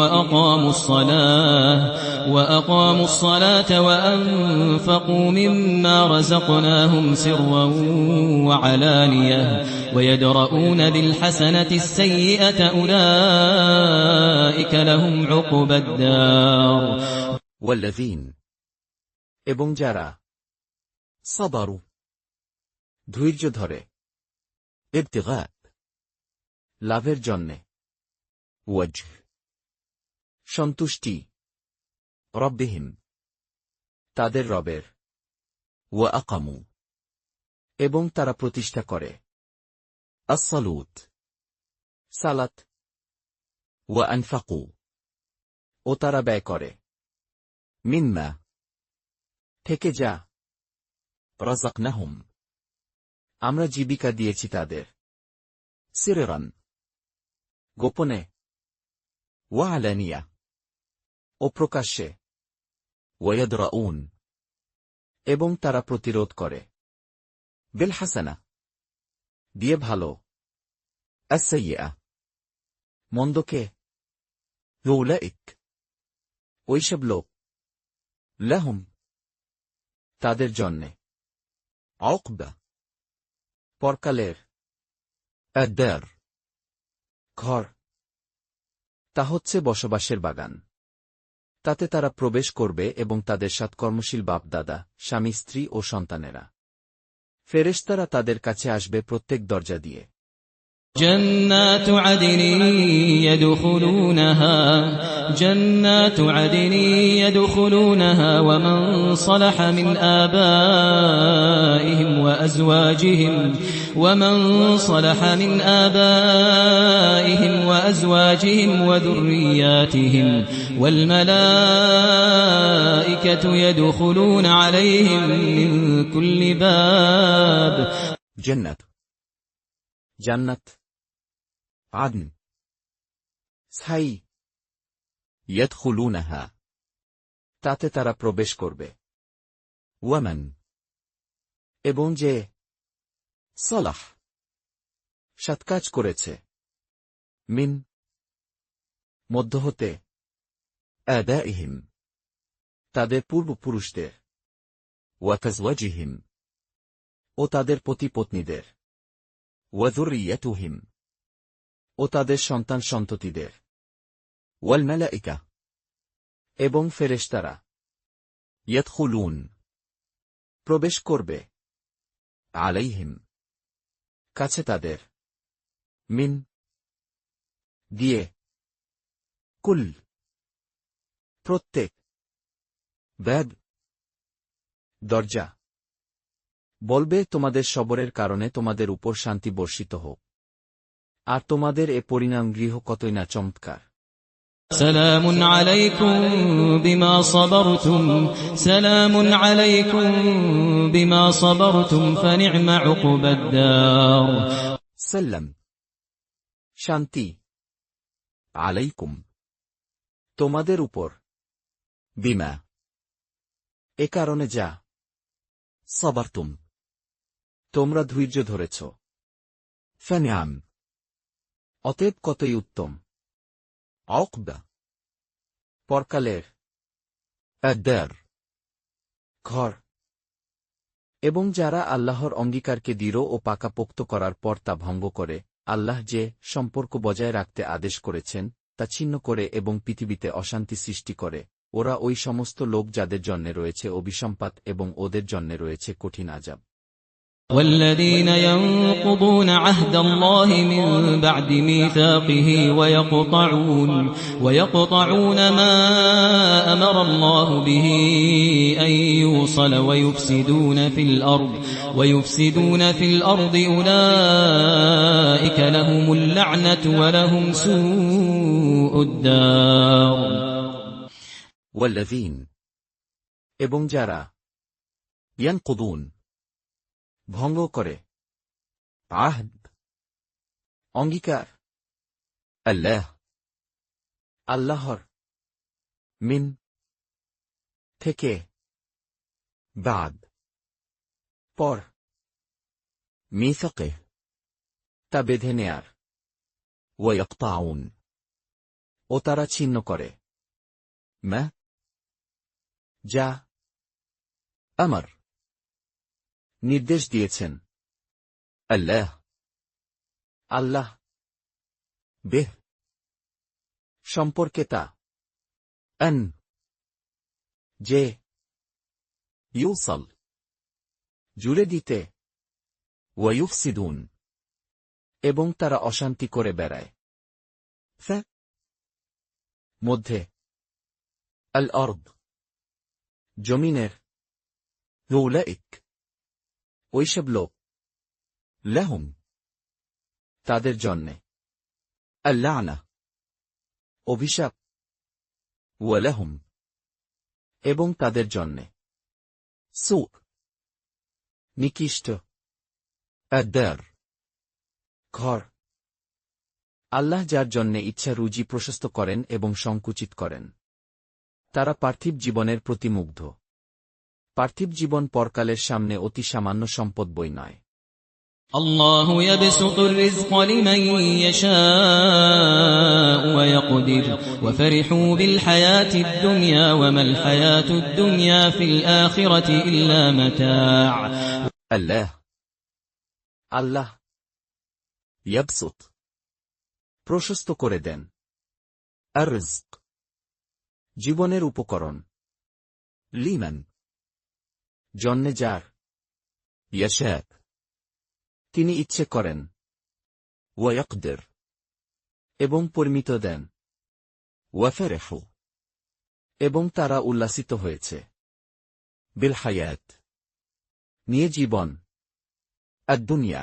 وأقاموا الصلاة وأنفقوا مما رزقناهم سرا وعلانية ويدرؤون بالحسنة السيئة أولئك لهم عقبى الدار والذين এবং যারা সাবারু ধৈর্য ধরে ইবতিগা লাভের জন্যে ওয়াজহ সন্তুষ্টি রব্বিহিম তাদের রবের ওয়া আকামু এবং তারা প্রতিষ্ঠা করে আসসালুত সালাত ওয়া আনফাকু ও তারা ব্যয় করে মিম্মা থেকে যা রাযাকনাহুম আমরা জীবিকা দিয়েছি তাদের সিররান গোপনে ওয়া আলানিয়া ও প্রকাশ্যে ওয়ায়াদরাউন এবং তারা প্রতিরোধ করে বিল হাসানা দিয়ে ভালো আসসাইয়্যা মন্দকে উলাইক ওইসব লোক লাহুম তাদের জন্যে উকবা পরকালের আদ-দার ঘর তা হচ্ছে বসবাসের বাগান তাতে তারা প্রবেশ করবে এবং তাদের সৎকর্মশীল বাপ দাদা স্বামী স্ত্রী ও সন্তানেরা ফেরেশতারা তাদের কাছে আসবে প্রত্যেক দরজা দিয়ে جنات عدن يدخلونها ومن صلح من آبائهم وأزواجهم وذرياتهم والملائكة يدخلون عليهم من كل باب জান্নাত আদন স্থায়ী ইয়াদখুলুনাহা তাতে তারা প্রবেশ করবে ওয়ামান এবং যে সালাহ সৎকাজ করেছে মিন মধ্য হতে আদাইহিম তাদের পূর্বপুরুষদের ওয়াতাজওয়াজিহিম ও তাদের পতিপত্নীদের ওয়াযুররিয়াতুহিম ও তাদের সন্তান সন্ততিদের ওয়াল মালাইকা এবং ফেরেশতারা ইয়াদখুলুন প্রবেশ করবে আলাইহিম কাছে তাদের মিন দিয়ে কুল প্রত্যেক বাব দরজা বলবে তোমাদের সবরের কারণে তোমাদের উপর শান্তি বর্ষিত হোক আর তোমাদের এ পরিণাম গৃহ কতই না চমৎকার সালামুন আলাইকুম বিমা সাবারতুম ফানি'মা উকবাদ দার সালাম শান্তি আলাইকুম তোমাদের উপর বিমা এ কারণে যা সাবারতুম তোমরা ধৈর্য ধরেছ ফানি'ম অতএব কতই উত্তম উকবা পরকালের আদ-দার ঘর এবং যারা আল্লাহর অঙ্গীকারকে দৃঢ় ও পাকাপোক্ত করার পর তা ভঙ্গ করে আল্লাহ যে সম্পর্ক বজায় রাখতে আদেশ করেছেন তা ছিন্ন করে এবং পৃথিবীতে অশান্তি সৃষ্টি করে ওরা ওই সমস্ত লোক যাদের জন্যে রয়েছে অভিসম্পাত এবং ওদের জন্যে রয়েছে কঠিন আযাব والذين ينقضون عهد الله من بعد ميثاقه ويقطعون ما أمر الله به أن يوصل ويفسدون في الأرض أولئك لهم اللعنة ولهم سوء الدار والذين এবং যারা ينقضون ভঙ্গ করে আহদ অঙ্গীকার আল্লাহর মিন থেকে বাদ পর মিসাকে তা বেঁধে নেয়ার ওয়ায়াকতাউন ও তারা ছিন্ন করে মা যা আমার নির্দেশ দিয়েছেন আল্লাহ বেহ সম্পর্কে তা যে ইউসাল জুড়ে দিতে ওয়ায়ুফসিদুন এবং তারা অশান্তি করে বেড়ায় মধ্যে আল অর্দ জমিনের উলাইক ওইসব লোক লাহুম তাদের জন্যে আল্লানা অভিশাপ ওয়ালাহুম এবং তাদের জন্যে সুর নিকৃষ্ট আদার ঘর আল্লাহ যার জন্যে ইচ্ছা রুজি প্রশস্ত করেন এবং সংকুচিত করেন তারা পার্থিব জীবনের প্রতি মুগ্ধ পার্থিব জীবন পরকালের সামনে অতি সামান্য সম্পদ বই নয় الله يبسط الرزق لمن يشاء ويقدر وفرحوا بالحياة الدنيا وما الحياة الدنيا في الآخرة إلا متاع আল্লাহ ইয়াবসুত প্রশস্ত করে দেন আর রিজক জীবনের উপকরণ লিমান জন্যে যার ইয়াশাক তিনি ইচ্ছে করেন ওয়ায়াকদির এবং পরিমিত দেন ওয়াফারেহু এবং তারা উল্লাসিত হয়েছে বিল হায়াত নিয়ে জীবন আদ-দুনিয়া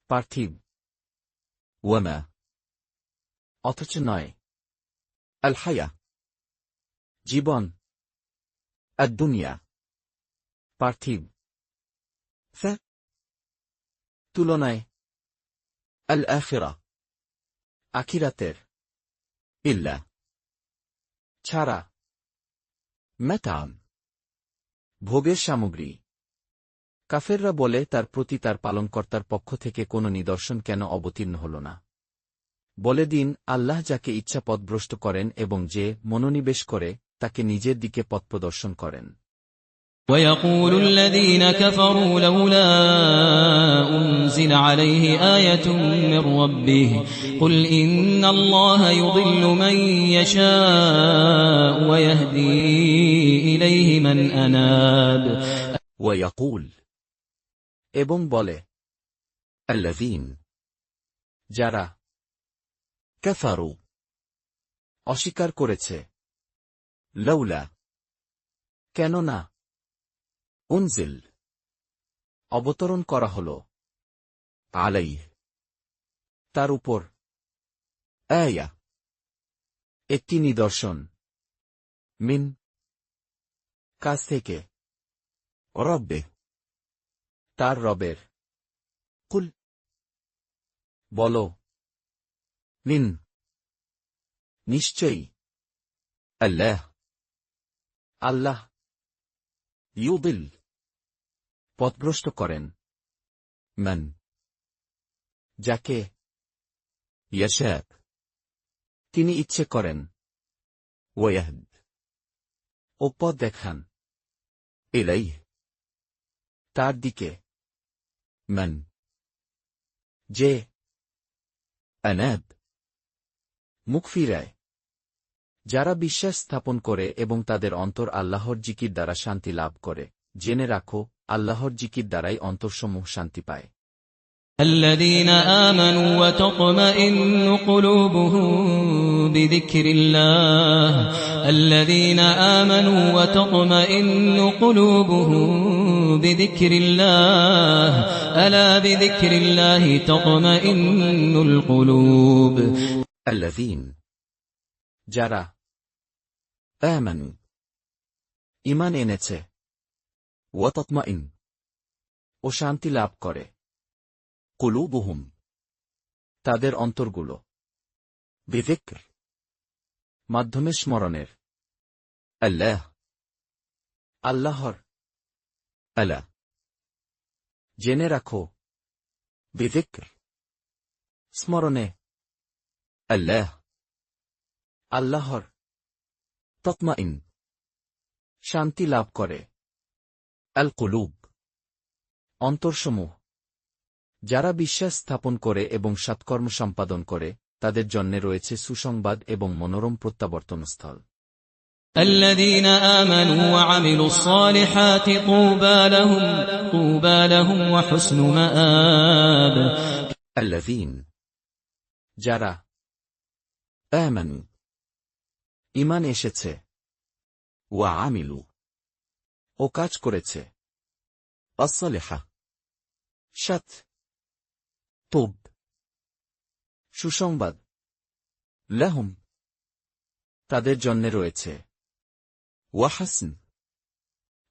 পার্থিব ওয়ামা অথচ নয় আল হায়া জীবন আদ-দুনিয়া পার্থিব তুলনায় আল আখিরা আখিরাতের ইল্লা ছাড়া মাতাম ভোগের সামগ্রী কাফেররা বলে তার প্রতি তার পালনকর্তার পক্ষ থেকে কোনো নিদর্শন কেন অবতীর্ণ হল না বলে দিন আল্লাহ যাকে ইচ্ছা পথভ্রষ্ট করেন এবং যে মনোনিবেশ করে তাকে নিজের দিকে পথ প্রদর্শন করেন ويقول الذين كفروا لولا أنزل عليه آية من ربه قل إن الله يضل من يشاء ويهدي إليه من أناب ويقول এবং বলে الذين যারা কাফারু অস্বীকার করেছে লাউলা কেন না উনজিল অবতরণ করা হল আলাইহ তার উপর আয়া একটি নিদর্শন মিন কাছ থেকে রব্বে তার রবের কুল বলো নিন নিশ্চয়ই আল্লাহ ইউদিল পথভ্রষ্ট করেন মান যাকে ইয়াশাক তিনি ইচ্ছে করেন ওয়াহদ ও পথ দেখান ইলাইহ তার দিকে মান যে আনাব মুখ ফিরায় যারা বিশ্বাস স্থাপন করে এবং তাদের অন্তর আল্লাহর জিকির দ্বারা শান্তি লাভ করে জেনে রাখো আল্লাহর জিকির দ্বারাই অন্তরসমূহ শান্তি পায়। الذين آمنوا وتطمئن قلوبهم بذكر الله الذين آمنوا وتطمئن قلوبهم بذكر الله ألا بذكر الله تطمئن القلوب الذين যারা আমানু ঈমান এনেছে ওয়া তাতমাইন ও শান্তি লাভ করে কুলুবুহুম তাদের অন্তরগুলো বিযিকর মাধ্যমে স্মরণের আল্লাহর আলা জেনে রাখো বিযিকর স্মরণে আল্লাহর তাতমাইন শান্তি লাভ করে আল কুলুব অন্তরসমূহ যারা বিশ্বাস স্থাপন করে এবং সৎকর্ম সম্পাদন করে তাদের জন্যে রয়েছে সুসংবাদ এবং মনোরম প্রত্যাবর্তনস্থল। الذين آمنوا وعملوا الصالحات طوبى لهم وحسن مآب الذين যারা আমানু ঈমান এসেছে ওয়া আমিলু ও কাজ করেছে আস-সালিহা সৎ তুব সুসংবাদ লাহুম তাদের জন্যে রয়েছে ওয়া হাসন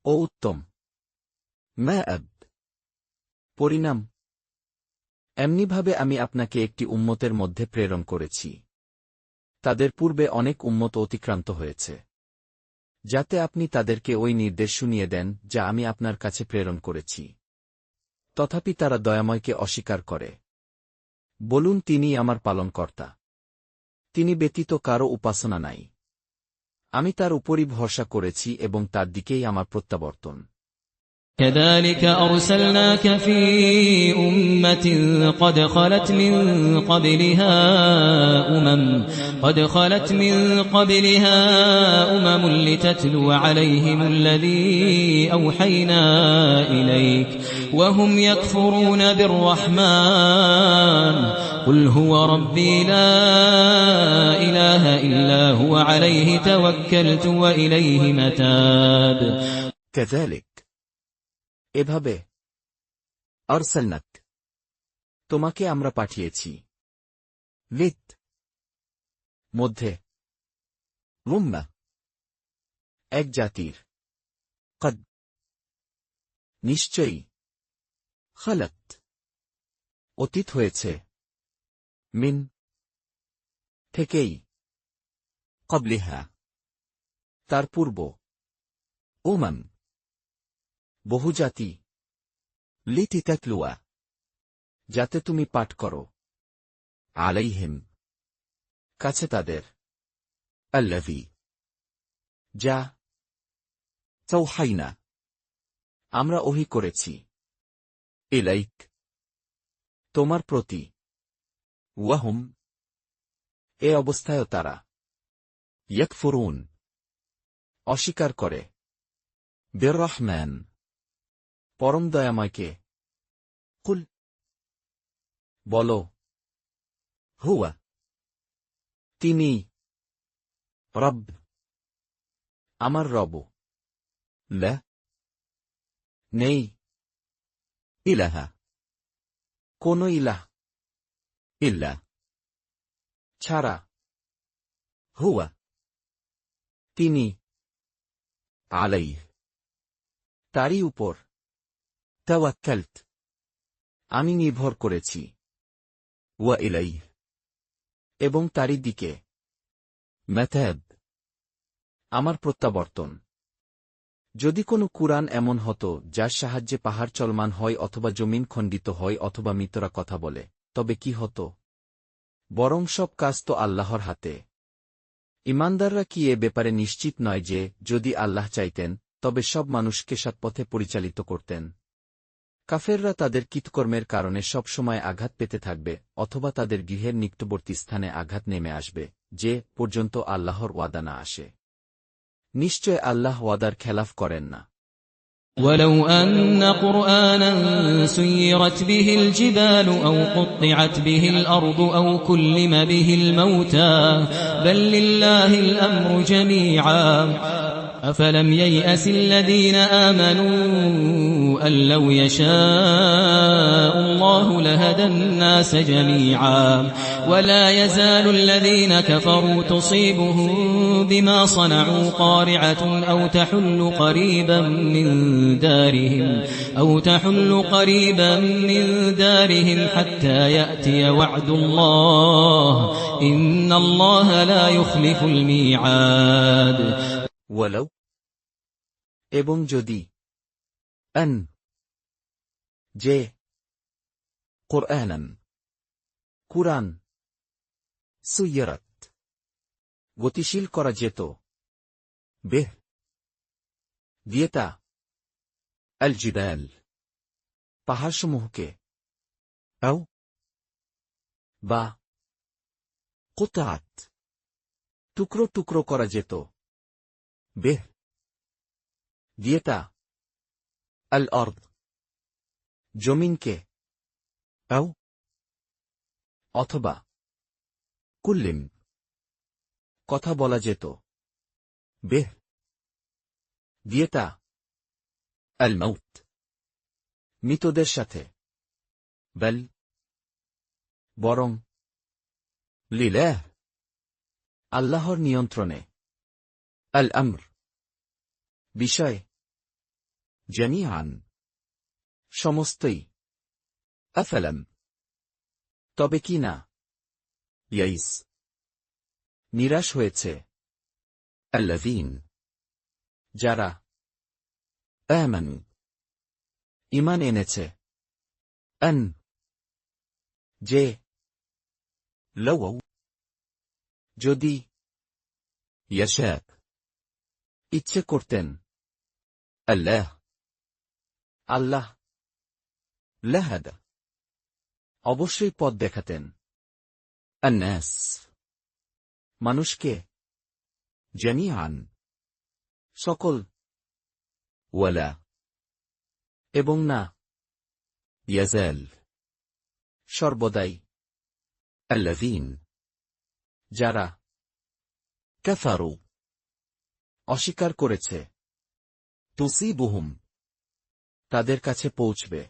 ও উত্তম মাআব পরিণাম। এমনিভাবে আমি আপনাকে একটি উম্মতের মধ্যে প্রেরণ করেছি তাদের পূর্বে অনেক উম্মত অতিক্রান্ত হয়েছে যাতে আপনি তাদেরকে ওই নির্দেশ শুনিয়ে দেন যা আমি আপনার কাছে প্রেরণ করেছি। তথাপি তারা দয়াময়কে অস্বীকার করে। বলুন তিনি আমার পালনকর্তা, তিনি ব্যতীত কারো উপাসনা নাই, আমি তার উপরই ভরসা করেছি এবং তার দিকেই আমার প্রত্যাবর্তন। كذلك أرسلناك في أمة قد خلت من قبلها أمم لتتلو عليهم الذي أوحينا إليك وهم يكفرون بالرحمن قل هو ربي لا إله إلا هو عليه توكلت وإليه متاب كذلك এভাবে আরসালনাক তোমাকে আমরা পাঠিয়েছি লিত মধ্যে উম্মা এক জাতির কদ নিশ্চয়ই খালাত অতীত হয়েছে মিন থেকেই ক্বাবলিহা তার পূর্ব উমাম বহুজাতি লিতাতলুয়া যাতে তুমি পাঠ করো আলাইহিম কাছে তাদের আল্লাযী যা আওহাইনা আমরা ওহী করেছি ইলাইক তোমার প্রতি ওয়াহুম এ অবস্থায়ও তারা ইয়াকফুরুন অস্বীকার করে বির রহমান পরম দয়াময়কে কুল বলো হুয়া তিনি রব আমার রব লা নেই ইলাহা কোন ইলাহ ইল্লা ছাড়া হুয়া তিনি আলাইহ তারই উপর তাওয়াক্কালত আমি নির্ভর করেছি ওয়া ইলাইহ এবং তারই দিকে মাতাব আমার প্রত্যাবর্তন। যদি কোনো কুরআন এমন হতো যার সাহায্যে পাহাড় চলমান হয় অথবা জমিন খণ্ডিত হয় অথবা মৃতরা কথা বলে তবে কি হতো? বরং সব কাজ তো আল্লাহর হাতে। ঈমানদাররা কি এ ব্যাপারে নিশ্চিত নয় যে যদি আল্লাহ চাইতেন তবে সব মানুষকে সৎপথে পরিচালিত করতেন? কাফেররা তাদের কৃতকর্মের কারণে সব সময় আঘাত পেতে থাকবে অথবা তাদের গৃহের নিকটবর্তী স্থানে আঘাত নেমে আসবে যে পর্যন্ত আল্লাহর ওয়াদা না আসে। নিশ্চয় আল্লাহ ওয়াদার খেলাফ করেন না। ولو أن قرآنا سيرت به الجبال أو قطعت به الأرض أو كلم به الموتى بل لله الأمر جميعا أفلم ييأس الذين آمنوا أن لو يشاء الله لهدى الناس جميعا ولا يزال الذين كفروا تصيبهم بما صنعوا قارعة أو تحل قريبا من دارهم حتى يأتي وعد الله إن الله لا يخلف الميعاد ولو এবং যদি আন যে কুরআনান কুরআন সুয়িরাত গতিশীল করা যেত বেহ দিয়েতা আল জিবাল পাহাড়সমূহকে আও বা কুতাত টুকরো টুকরো করা যেত বেহ দিয়েতা আল আরদ জমিনকে আও অথবা কুল্লিম কথা বলা যেত বেহ দিয়েতা আল মাউত মৃতদের সাথে বল বরং লিলাহ আল্লাহর নিয়ন্ত্রণে আল আমর বিষয় জামিআন সমস্তই আফালাম তবে কি না ইয়াইস নিরাশ হয়েছে আল্লাযীন যারা আমানু ঈমান এনেছে আন যে লাউ যদি ইয়াশা ইচ্ছে করতেন আল্লাহ লাহাদা অবশ্যই পথ দেখাতেন আন্নাস মানুষকে জামিআন সকল ওয়ালা এবং না ইয়াজাল সর্বদাই আল্লাযীন যারা কাফারু অস্বীকার করেছে তুসিবুহুম তাদের কাছে পৌঁছবে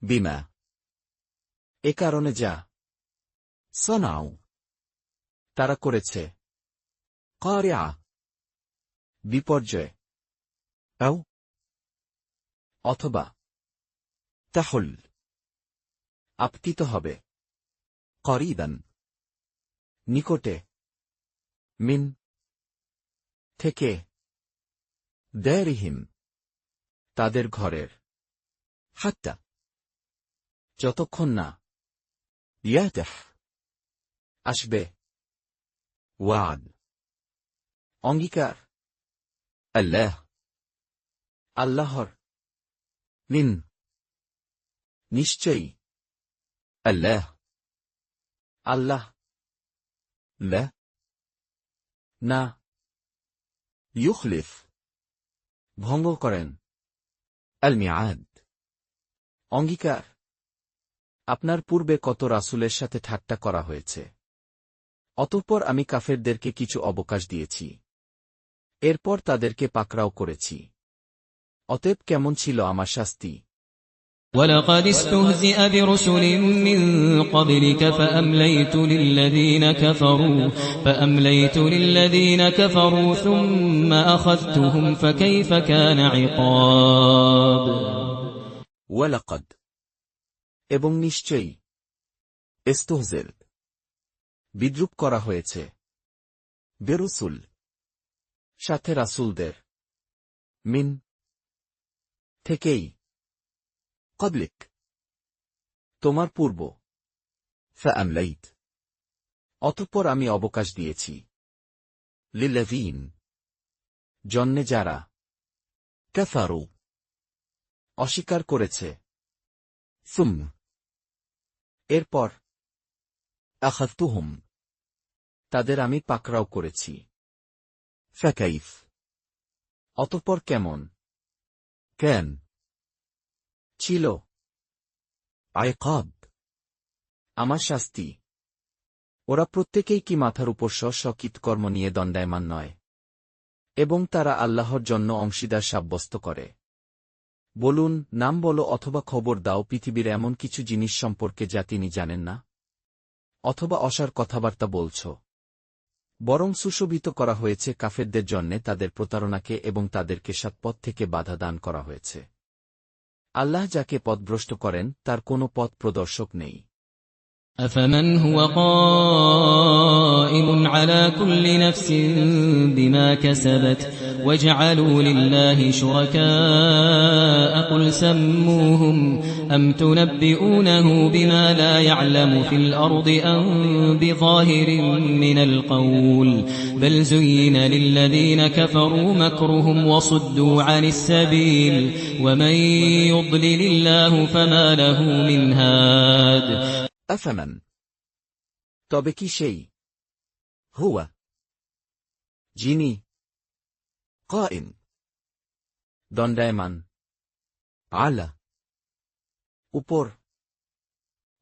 বিমা এ কারণে যা সনাউ তারা করেছে কারিআ বিপর্যয় আও অথবা তাহুল আপতিত হবে করিবান নিকটে মিন থেকে দারিহিম তাদের ঘরের হাত্তা যতক্ষণ না ইয়াতাহ আসবে ওয়াদ অঙ্গীকার আল্লাহর মিন নিশ্চয়ই আল্লাহ না ইউখলিফ ভঙ্গ করেন আল মিআদ অঙ্গীকার আপনার পূর্বে কত রাসূলের সাথে ঠাট্টা করা হয়েছে অতঃপর আমি কাফেরদেরকে কিছু অবকাশ দিয়েছি এরপর তাদেরকে পাকড়াও করেছি অতএব কেমন ছিল আমার শাস্তি ولقد استهزئ برسل من قبلك فأمليت للذين كفروا ثم أخذتهم فكيف كان عقاب ولقد এবং নিশ্চয়ই ইস্তুহজির বিদ্রূপ করা হয়েছে বিরসুল সাথে রাসূলদের মিন থেকেই ক্বাবলিক তোমার পূর্ব ফাআমলাইত অতঃপর আমি অবকাশ দিয়েছি লিল্লাযীন জন্যে যারা কাফারু অস্বীকার করেছে সুম্মা এরপর আখাযতুহুম তাদের আমি পাকড়াও করেছি ফাকাইফ অতঃপর কেমন কেন ছিল আইকাব আমার শাস্তি। ওরা প্রত্যেকেই কি মাথার উপর স্ব কৃতকর্ম নিয়ে দণ্ডায়মান নয়, এবং তারা আল্লাহর জন্য অংশীদার সাব্যস্ত করে। বলুন, নাম বলো অথবা খবর দাও পৃথিবীর এমন কিছু জিনিস সম্পর্কে যা তিনি জানেন না, অথবা অসার কথাবার্তা বলছ। বরং সুশোভিত করা হয়েছে কাফেরদের জন্যে তাদের প্রতারণাকে এবং তাদেরকে সৎপথ থেকে বাধা দান করা হয়েছে। আল্লাহ যাকে পথভ্রষ্ট করেন তার কোনো পথ প্রদর্শক নেই। أفمن هو قائم على كل نفس بما كسبت وجعلوا لله شركاء قل سموهم أم تنبئونه بما لا يعلم في الأرض أم بظاهر من القول بل زين للذين كفروا مكرهم وصدوا عن السبيل ومن يضلل الله فما له من هاد আফামান তবে কি সেই হুয়া যিনি কায়েম দণ্ডায়মান আলা উপর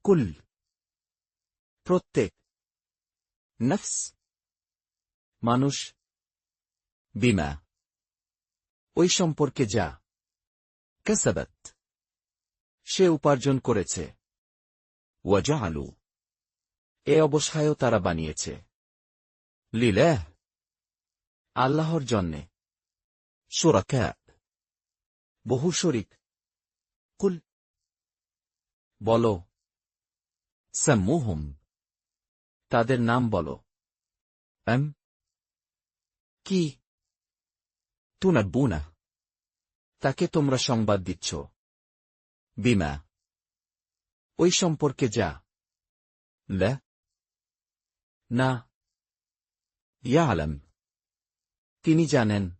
কুল প্রত্যেক নফস মানুষ বিমা ওই সম্পর্কে যা কাসাবাত সে উপার্জন করেছে ওয়াজআলু এ অবস্থায়ও তারা বানিয়েছে লিলাহ আল্লাহর জন্যে শুরাকা বহু শরীক কুল বলো সাম্মুহুম তাদের নাম বলো আম কি তুনাব্বুনা তাকে তোমরা সংবাদ দিচ্ছ বিমা ওই সম্পর্কে যা লা না ইয়ালাম তিনি জানেন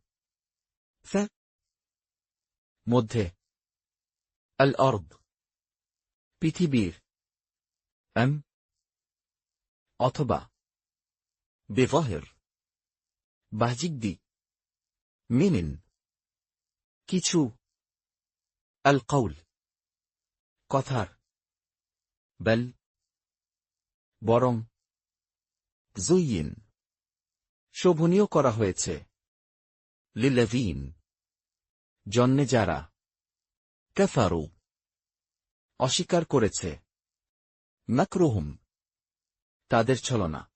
ফা মধ্যে আল আরদ পৃথিবীর আম অথবা বিযাহির বাহ্যিক দিক মিনিন কিছু আল কওল কথার বল বরং জুয়িন শোভনীয় করা হয়েছে লিল্লাযীন জন্যে যারা কাফারু অস্বীকার করেছে মাকরুহুম তাদের ছলনা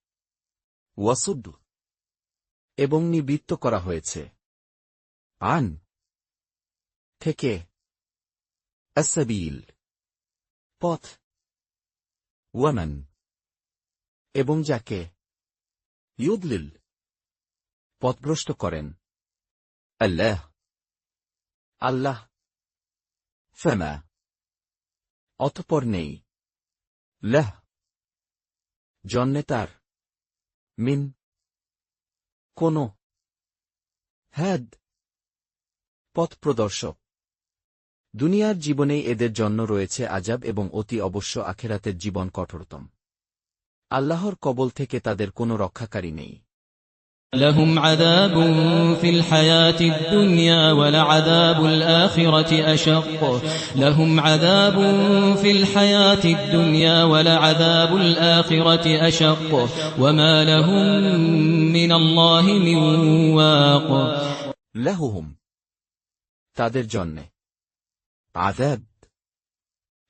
ওয়াসুদ এবং নিবৃত্ত করা হয়েছে আন থেকে আস-সাবিল পথ ওয়ামান এবং যাকে ইউদলিল পথভ্রষ্ট করেন আল্লাহ আল্লাহ ফামা অতঃপর নেই লাহ জন্যে তার মিন কোন হাদ পথ প্রদর্শক দুনিয়ার জীবনেই এদের জন্য রয়েছে আযাব এবং অতি অবশ্য আখিরাতের জীবন কঠোরতম। আল্লাহর কবল থেকে তাদের কোনো রক্ষাকারী নেই। لهم عذاب في الحياة الدنيا ولعذاب الآخرة أشق لهم عذاب في الحياة الدنيا ولعذاب الآخرة أشق وما لهم من الله من واق লাহুম তাদের জন্যে আযাব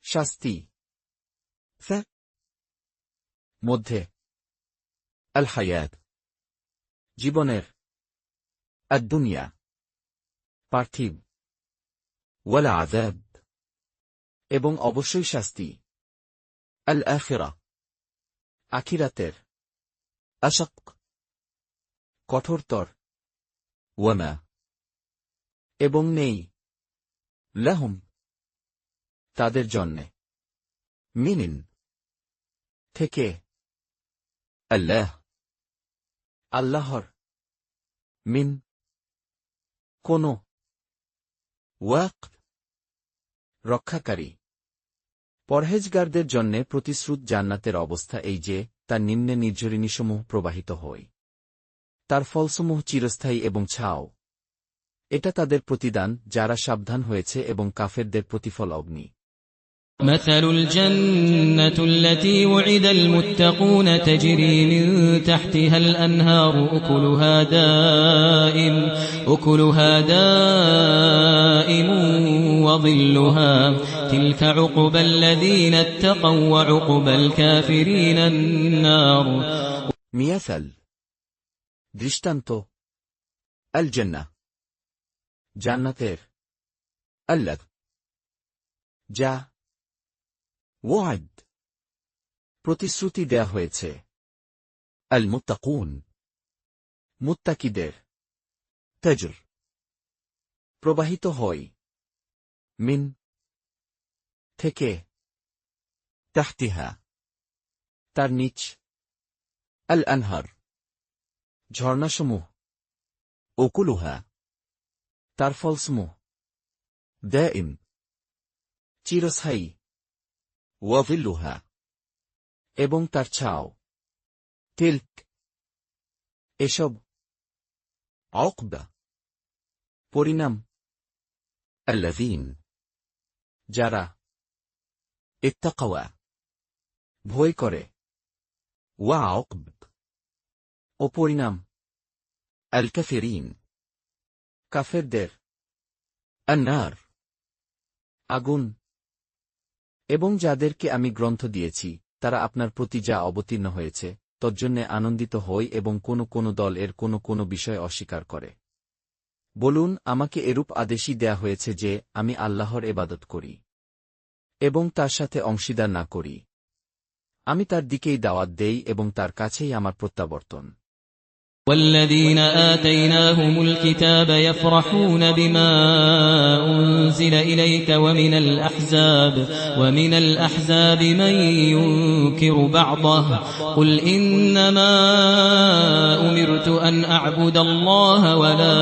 শাস্তি ফা মধ্যে আল হায়াত জীবনের আদ-দুনিয়া পার্থিব ওয়ালা আযাব এবং অবশ্যই শাস্তি আল আখিরা আখিরাতের আশক কঠোরতর ওয়ামা এবং নেই লাহুম তাদের জন্যে মিনিন থেকে আল্লাহ আল্লাহর মিন কোন ওয়াক রক্ষাকারী পরহেজগারদের জন্যে প্রতিশ্রুত জান্নাতের অবস্থা এই যে তার নিম্নে নির্ঝরিণীসমূহ প্রবাহিত হয় তার ফলসমূহ চিরস্থায়ী এবং ছাও এটা তাদের প্রতিদান যারা সাবধান হয়েছে এবং কাফেরদের প্রতিফল অগ্নি। مثل الجنة التي وعد المتقون تجري من تحتها الأنهار أكلها دائم وظلها تلك عقبى الذين اتقوا وعقبى الكافرين النار মিয়াসাল দৃষ্টান্ত আল জান্নাহ জান্নাতের আল্লাহ যা ওয়াদ প্রতিশ্রুতি দেয়া হয়েছে আল মুত্তাকুন মুত্তাকিদের তাজর প্রবাহিত হয় মিন থেকে তাহতিহা তার নিচ আল আনহার ঝর্ণাসমূহ ওকুলুহা তার ফলসমূহ দাইম চিরস্থায়ী ওয়াভিল্লুহা এবং তার ছাও তিলক এসব আওকবা পরিণাম আল্লাযীন যারা ইত্তাকাওয়া ভয় করে ওয়া আওকব ও পরিণাম আল কাফিরিন কাফেরদের আন্নার আগুন এবং যাদেরকে আমি গ্রন্থ দিয়েছি তারা আপনার প্রতি যা অবতীর্ণ হয়েছে তজ্জন্যে আনন্দিত হয় এবং কোন দল এর কোন বিষয় অস্বীকার করে। বলুন, আমাকে এরূপ আদেশই দেয়া হয়েছে যে আমি আল্লাহর ইবাদত করি এবং তার সাথে অংশীদার না করি। আমি তার দিকেই দাওয়াত দেই এবং তার কাছেই আমার প্রত্যাবর্তন। والذين آتيناهم الكتاب يفرحون بما أنزل إليك ومن الأحزاب من ينكر بعضه قل إنما أمرت أن أعبد الله ولا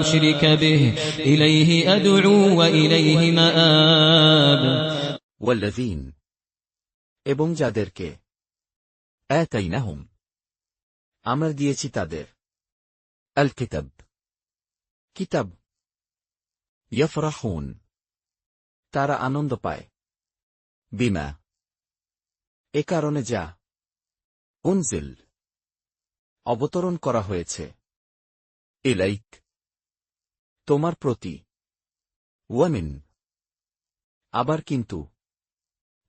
أشرك به إليه أدعو وإليه مآب والذين এবং যাদেরকে آتيناهم আমরা দিয়েছি তাদের আল কিতাব কিতাব ইয়াফরাহুন তারা আনন্দ পায় বিমা এ কারণে যা উনজিল অবতরণ করা হয়েছে ইলাইক তোমার প্রতি ওয়ামিন আবার কিন্তু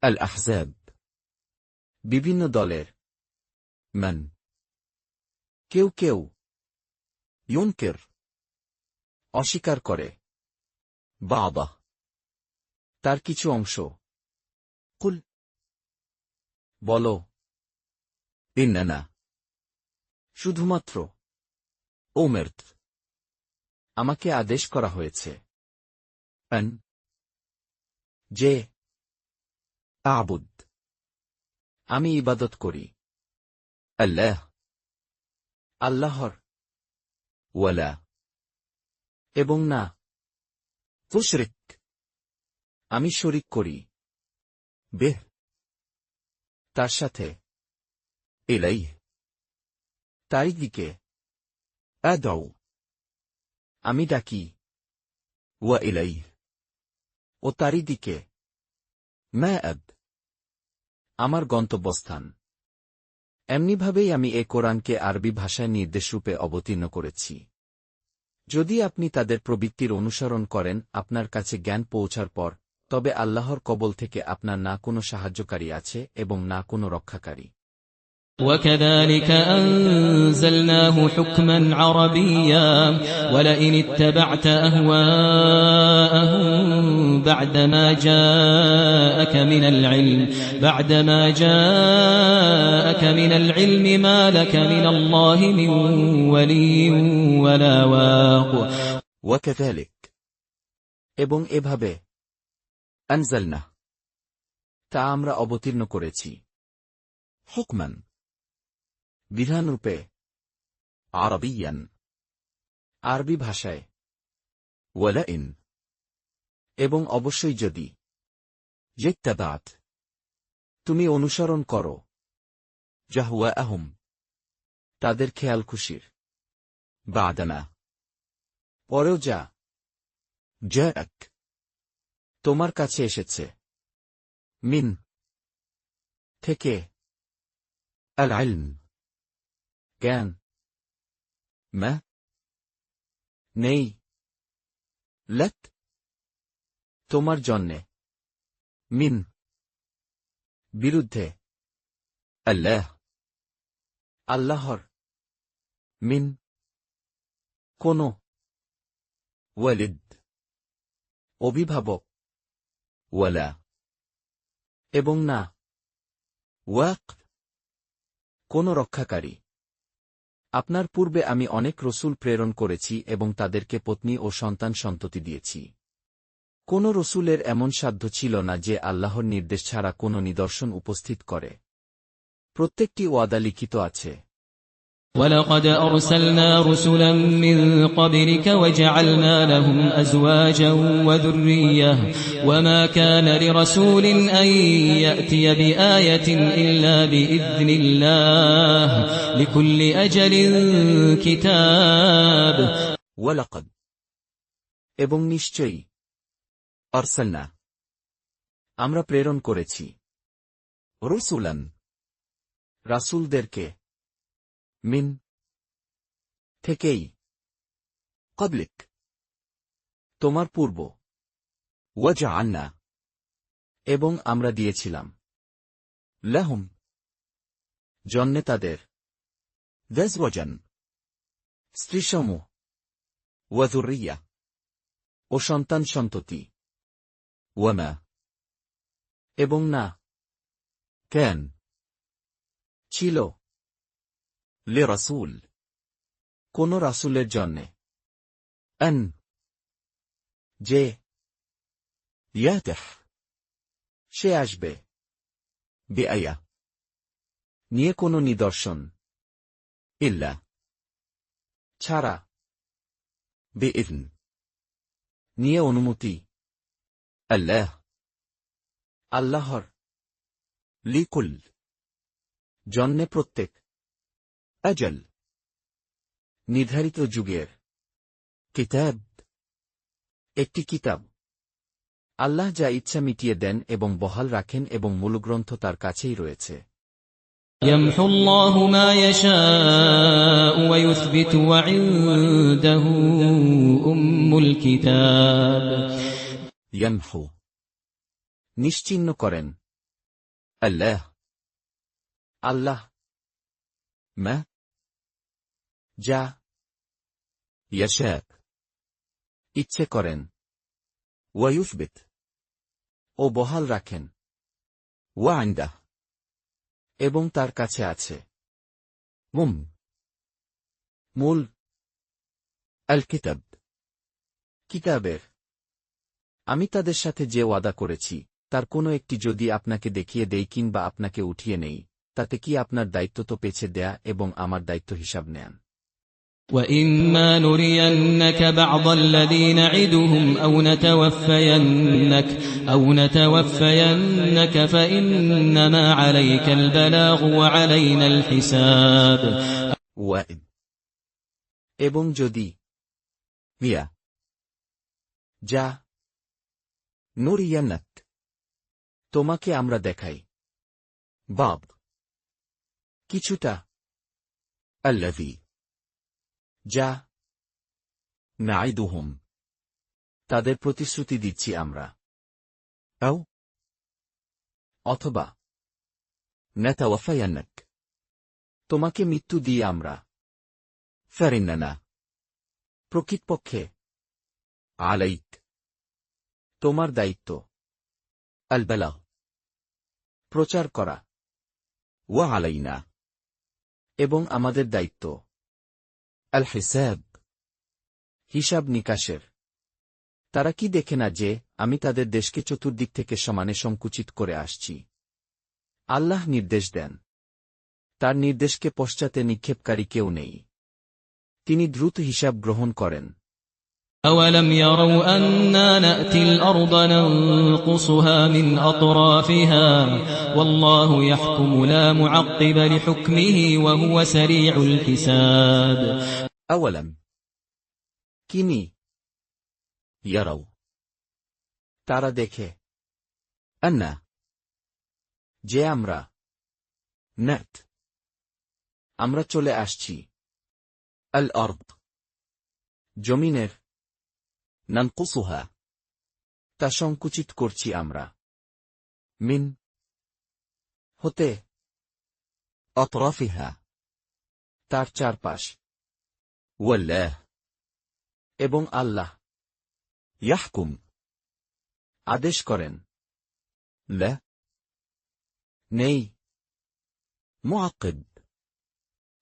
আল আহজাব বিভিন্ন দলের মান কেউ ইউনকির অস্বীকার করে বাবা তার কিছু অংশ কুল বলো ইন্নানা শুধুমাত্র ওমেরত আমাকে আদেশ করা হয়েছে আন যে আবুদ আমি ইবাদত করি আল্লাহর ওয়ালা এবং না তুশরিক আমি শরিক করি বেহ তার সাথে ইলাইহ তারই দিকে আদউ আমি ডাকি ওয়া ইলাইহ ও তারই দিকে মাআব আমার গন্তব্যস্থান। এমনিভাবেই আমি এ কোরআনকে আরবি ভাষায় নির্দেশরূপে অবতীর্ণ করেছি। যদি আপনি তাদের প্রবৃত্তির অনুসরণ করেন আপনার কাছে জ্ঞান পৌঁছার পর, তবে আল্লাহর কবল থেকে আপনার না কোনো সাহায্যকারী আছে এবং না কোনো রক্ষাকারী। وكذلك أنزلناه حكما عربيا ولئن اتبعت أهواءهم بعدما جاءك من العلم ما لك من الله من ولي ولا واق وكذلك এবং এভাবে আনজালনা তা আমরা অবতীর্ণ করেছি হুকমান বিধানরূপে আরবিয়ান আরবি ভাষায় ওয়ালাইন এবং অবশ্যই যদি ইত্তাবাত তুমি অনুসরণ করো জাহওয়াআহুম তাদের খেয়াল খুশির বাদানা পরেও যা জাক তোমার কাছে এসেছে মিন থেকে আল ইলম জ্ঞান মা নেই লাক তোমার জন্যে মিন বিরুদ্ধে আল্লাহর মিন কোন ওয়ালিদ অভিভাবক ওয়ালা এবং না ওয়াক কোন রক্ষাকারী আপনার পূর্বে আমি অনেক রসূল প্রেরণ করেছি এবং তাদেরকে পত্নী ও সন্তান সন্ততি দিয়েছি কোন রসূলের এমন সাধ্য ছিল না যে আল্লাহর নির্দেশ ছাড়া কোনো নিদর্শন উপস্থিত করে প্রত্যেকটি ওয়াদা লিখিত আছে ولقد أرسلنا رسلا من قبلك وجعلنا لهم أزواجا وذرية وما كان لرسول أن يأتي بآية إلا بإذن الله لكل أجل كتاب ولقد এবং নিশ্চয়ই আরসালনা আমরা প্রেরণ করেছি রসুলান রাসূলদেরকে মিন থেকেই ক্বাবলিক তোমার পূর্ব ওয়াজআলনা এবং আমরা দিয়েছিলাম লাহুম জন্যে তাদের যাজওয়াজান স্ত্রীসমূহ ওয়া যুররিয়া ও সন্তান সন্ততি ওয়ামা এবং না কেন ছিল লে রাসূল কোন রাসূলের জন্যে আন যে ইয়াতিহ সে আসবে বিআয়া নিয়ে কোনো নিদর্শন ইল্লা ছাড়া বিইذن নিয়ে অনুমতি আল্লাহর লিকুল জন্যে প্রত্যেক আজল নির্ধারিত যুগের কিতাব একটি কিতাব আল্লাহ যা ইচ্ছা মিটিয়ে দেন এবং বহাল রাখেন এবং মূলগ্রন্থ তার কাছেই রয়েছে يمحو الله ما يشاء ويثبت وعنده أم الكتاب ইয়ামহু নিশ্চিহ্ন করেন আল্লাহ মা যা ইয়াশা ইচ্ছে করেন ওয়ায়ুসবিত ও বহাল রাখেন ওয়া ইনদাহ এবং তার কাছে আছে মূল আল কিতাব কিতাবের আমি তাদের সাথে যে ওয়াদা করেছি তার কোনো একটি যদি আপনাকে দেখিয়ে দেই কিংবা আপনাকে উঠিয়ে নেই তাতে কি আপনার দায়িত্ব তো পেছে দেয়া এবং আমার দায়িত্ব হিসাব নেন وَإِمَّا نُرِيَنَّكَ بَعْضَ الَّذِي نَعِدُهُمْ أَوْ نَتَوَفَّيَنَّكَ فَإِنَّمَا عَلَيْكَ الْبَلَاغُ وَعَلَيْنَا الْحِسَابُ এবং যদি যা নুরিয়ান্নাক তোমাকে আমরা দেখাই বাব কিছুটা আল্লাযী যা নাইদুহুম তাদের প্রতিশ্রুতি দিচ্ছি আমরা অথবা নাতাওয়াফায়ান্নাক তোমাকে মৃত্যু দিয়ে আমরা ফারিন্নানা প্রকৃতপক্ষে আলাইক তোমার দায়িত্ব আল বালাগ প্রচার করা ওয়া আলাইনা এবং আমাদের দায়িত্ব আল হিসাব হিসাব নিকাশের তারা কি দেখে না যে আমি তাদের দেশকে চতুর্দিক থেকে সমানে সংকুচিত করে আসছি আল্লাহ নির্দেশ দেন তার নির্দেশকে পশ্চাতে নিক্ষেপকারী কেউ নেই তিনি দ্রুত হিসাব গ্রহণ করেন أَوَلَمْ يَرَوْا أَنَّا نَأْتِي الْأَرْضَ نَنقُصُهَا مِنْ أَطْرَافِهَا وَاللَّهُ يَحْكُمُ لَا مُعَقِّبَ لِحُكْمِهِ وَهُوَ سَرِيعُ الْحِسَابِ أَوَلَمْ কিনি ইয়ারাও, তারা দেখে, আন্না, যে আমরা, নাত, আমরা চলে আসছি, আল আরদ, জমিনের, নানকুসুহা, তা সংকুচিত করছি আমরা, মিন, হতে, আতরাফিহা, তার চারপাশ, ওয়াল্লাহ, এবং আল্লাহ, ইয়াহকুম, আদেশ করেন, লা, নেই, মুআক্কিব,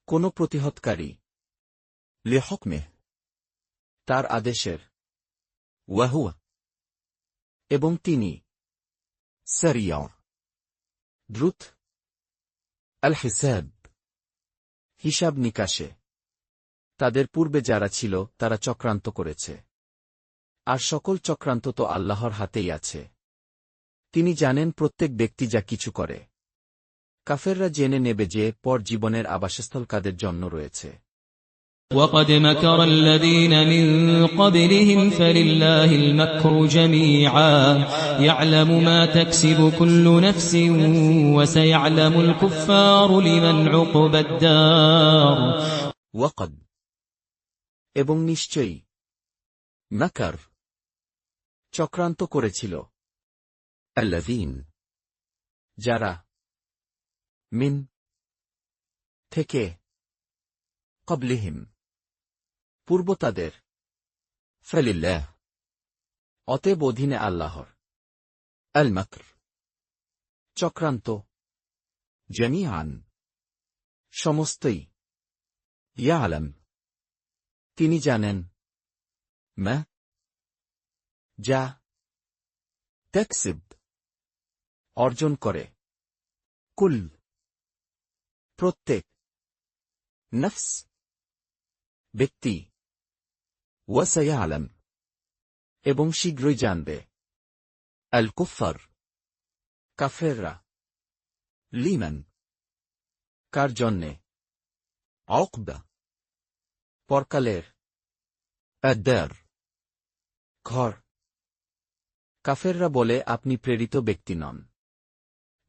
কোন প্রতিহতকারী, লিহুকমিহ, তার আদেশের, ওয়াহুয়া, এবং তিনি, সারিয়া, দ্রুত, আল হিসাব, হিসাব নিকাশে, তাদের পূর্বে যারা ছিল তারা চক্রান্ত করেছে, আর সকল চক্রান্ত তো আল্লাহর হাতেই আছে। তিনি জানেন প্রত্যেক ব্যক্তি যা কিছু করে। কাফেররা জেনে নেবে যে পর জীবনের আবাসস্থল কাদের জন্য রয়েছে। وقد مكر الذين من قبلهم فلله المكر جميعا يعلم ما تكسب كل نفس وسيعلم الكفار لمن عقبى الدار وقد এবং নিশ্চয়ই মাকার চক্রান্ত করেছিল আল্লাযীন যারা মিন থেকে ক্বাবলিহিম পূর্ব তাদের ফালিল্লাহ অতএব অধীনে আল্লাহর আল মাকর চক্রান্ত জামিআন সমস্তই ইয়ালাম তিনি জানেন মা যা তাকসিব অর্জন করে কুল প্রত্যেক নফস ব্যক্তি ওয়া সায়ালাম এবং শীঘ্রই জানবে আল কুফার কাফেররা লিমান কার জন্যে আওকবা পরকালের আদ-দার ঘর কাফেররা বলে আপনি প্রেরিত ব্যক্তি নন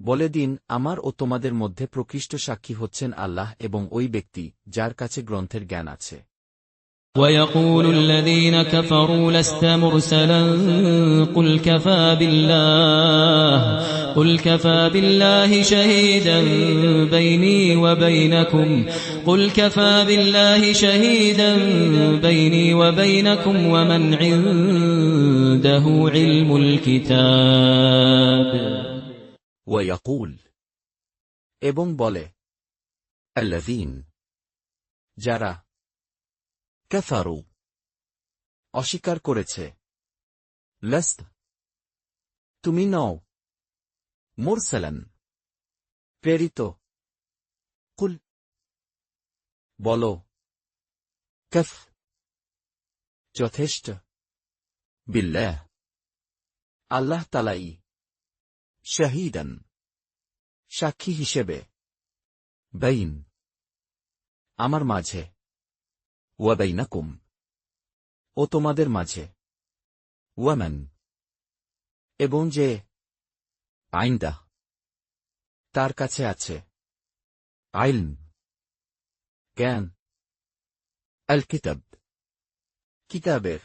বলে দিন আমার ও তোমাদের মধ্যে প্রকৃষ্ট সাক্ষী হচ্ছেন আল্লাহ এবং ওই ব্যক্তি যার কাছে গ্রন্থের জ্ঞান আছে ويقول الذين كفروا لست مرسلا قل كفى بالله شهيدا بيني وبينكم ومن عنده علم الكتاب ويقول এবং বলে الذين যারা কাফারু অস্বীকার করেছে লাস্ত তুমি নও মুরসালান প্রেরিত কুল বলো কাফ যথেষ্ট বিল্লাহ আল্লাহ তাআলাই শাহীদান সাক্ষী হিসেবে বাইন আমার মাঝে ওয়া বাইনাকুম ও তোমাদের মাঝে ওয়ামান এবং যে আইনদা তার কাছে আছে আইলম জ্ঞান আল কিতাব কিতাবের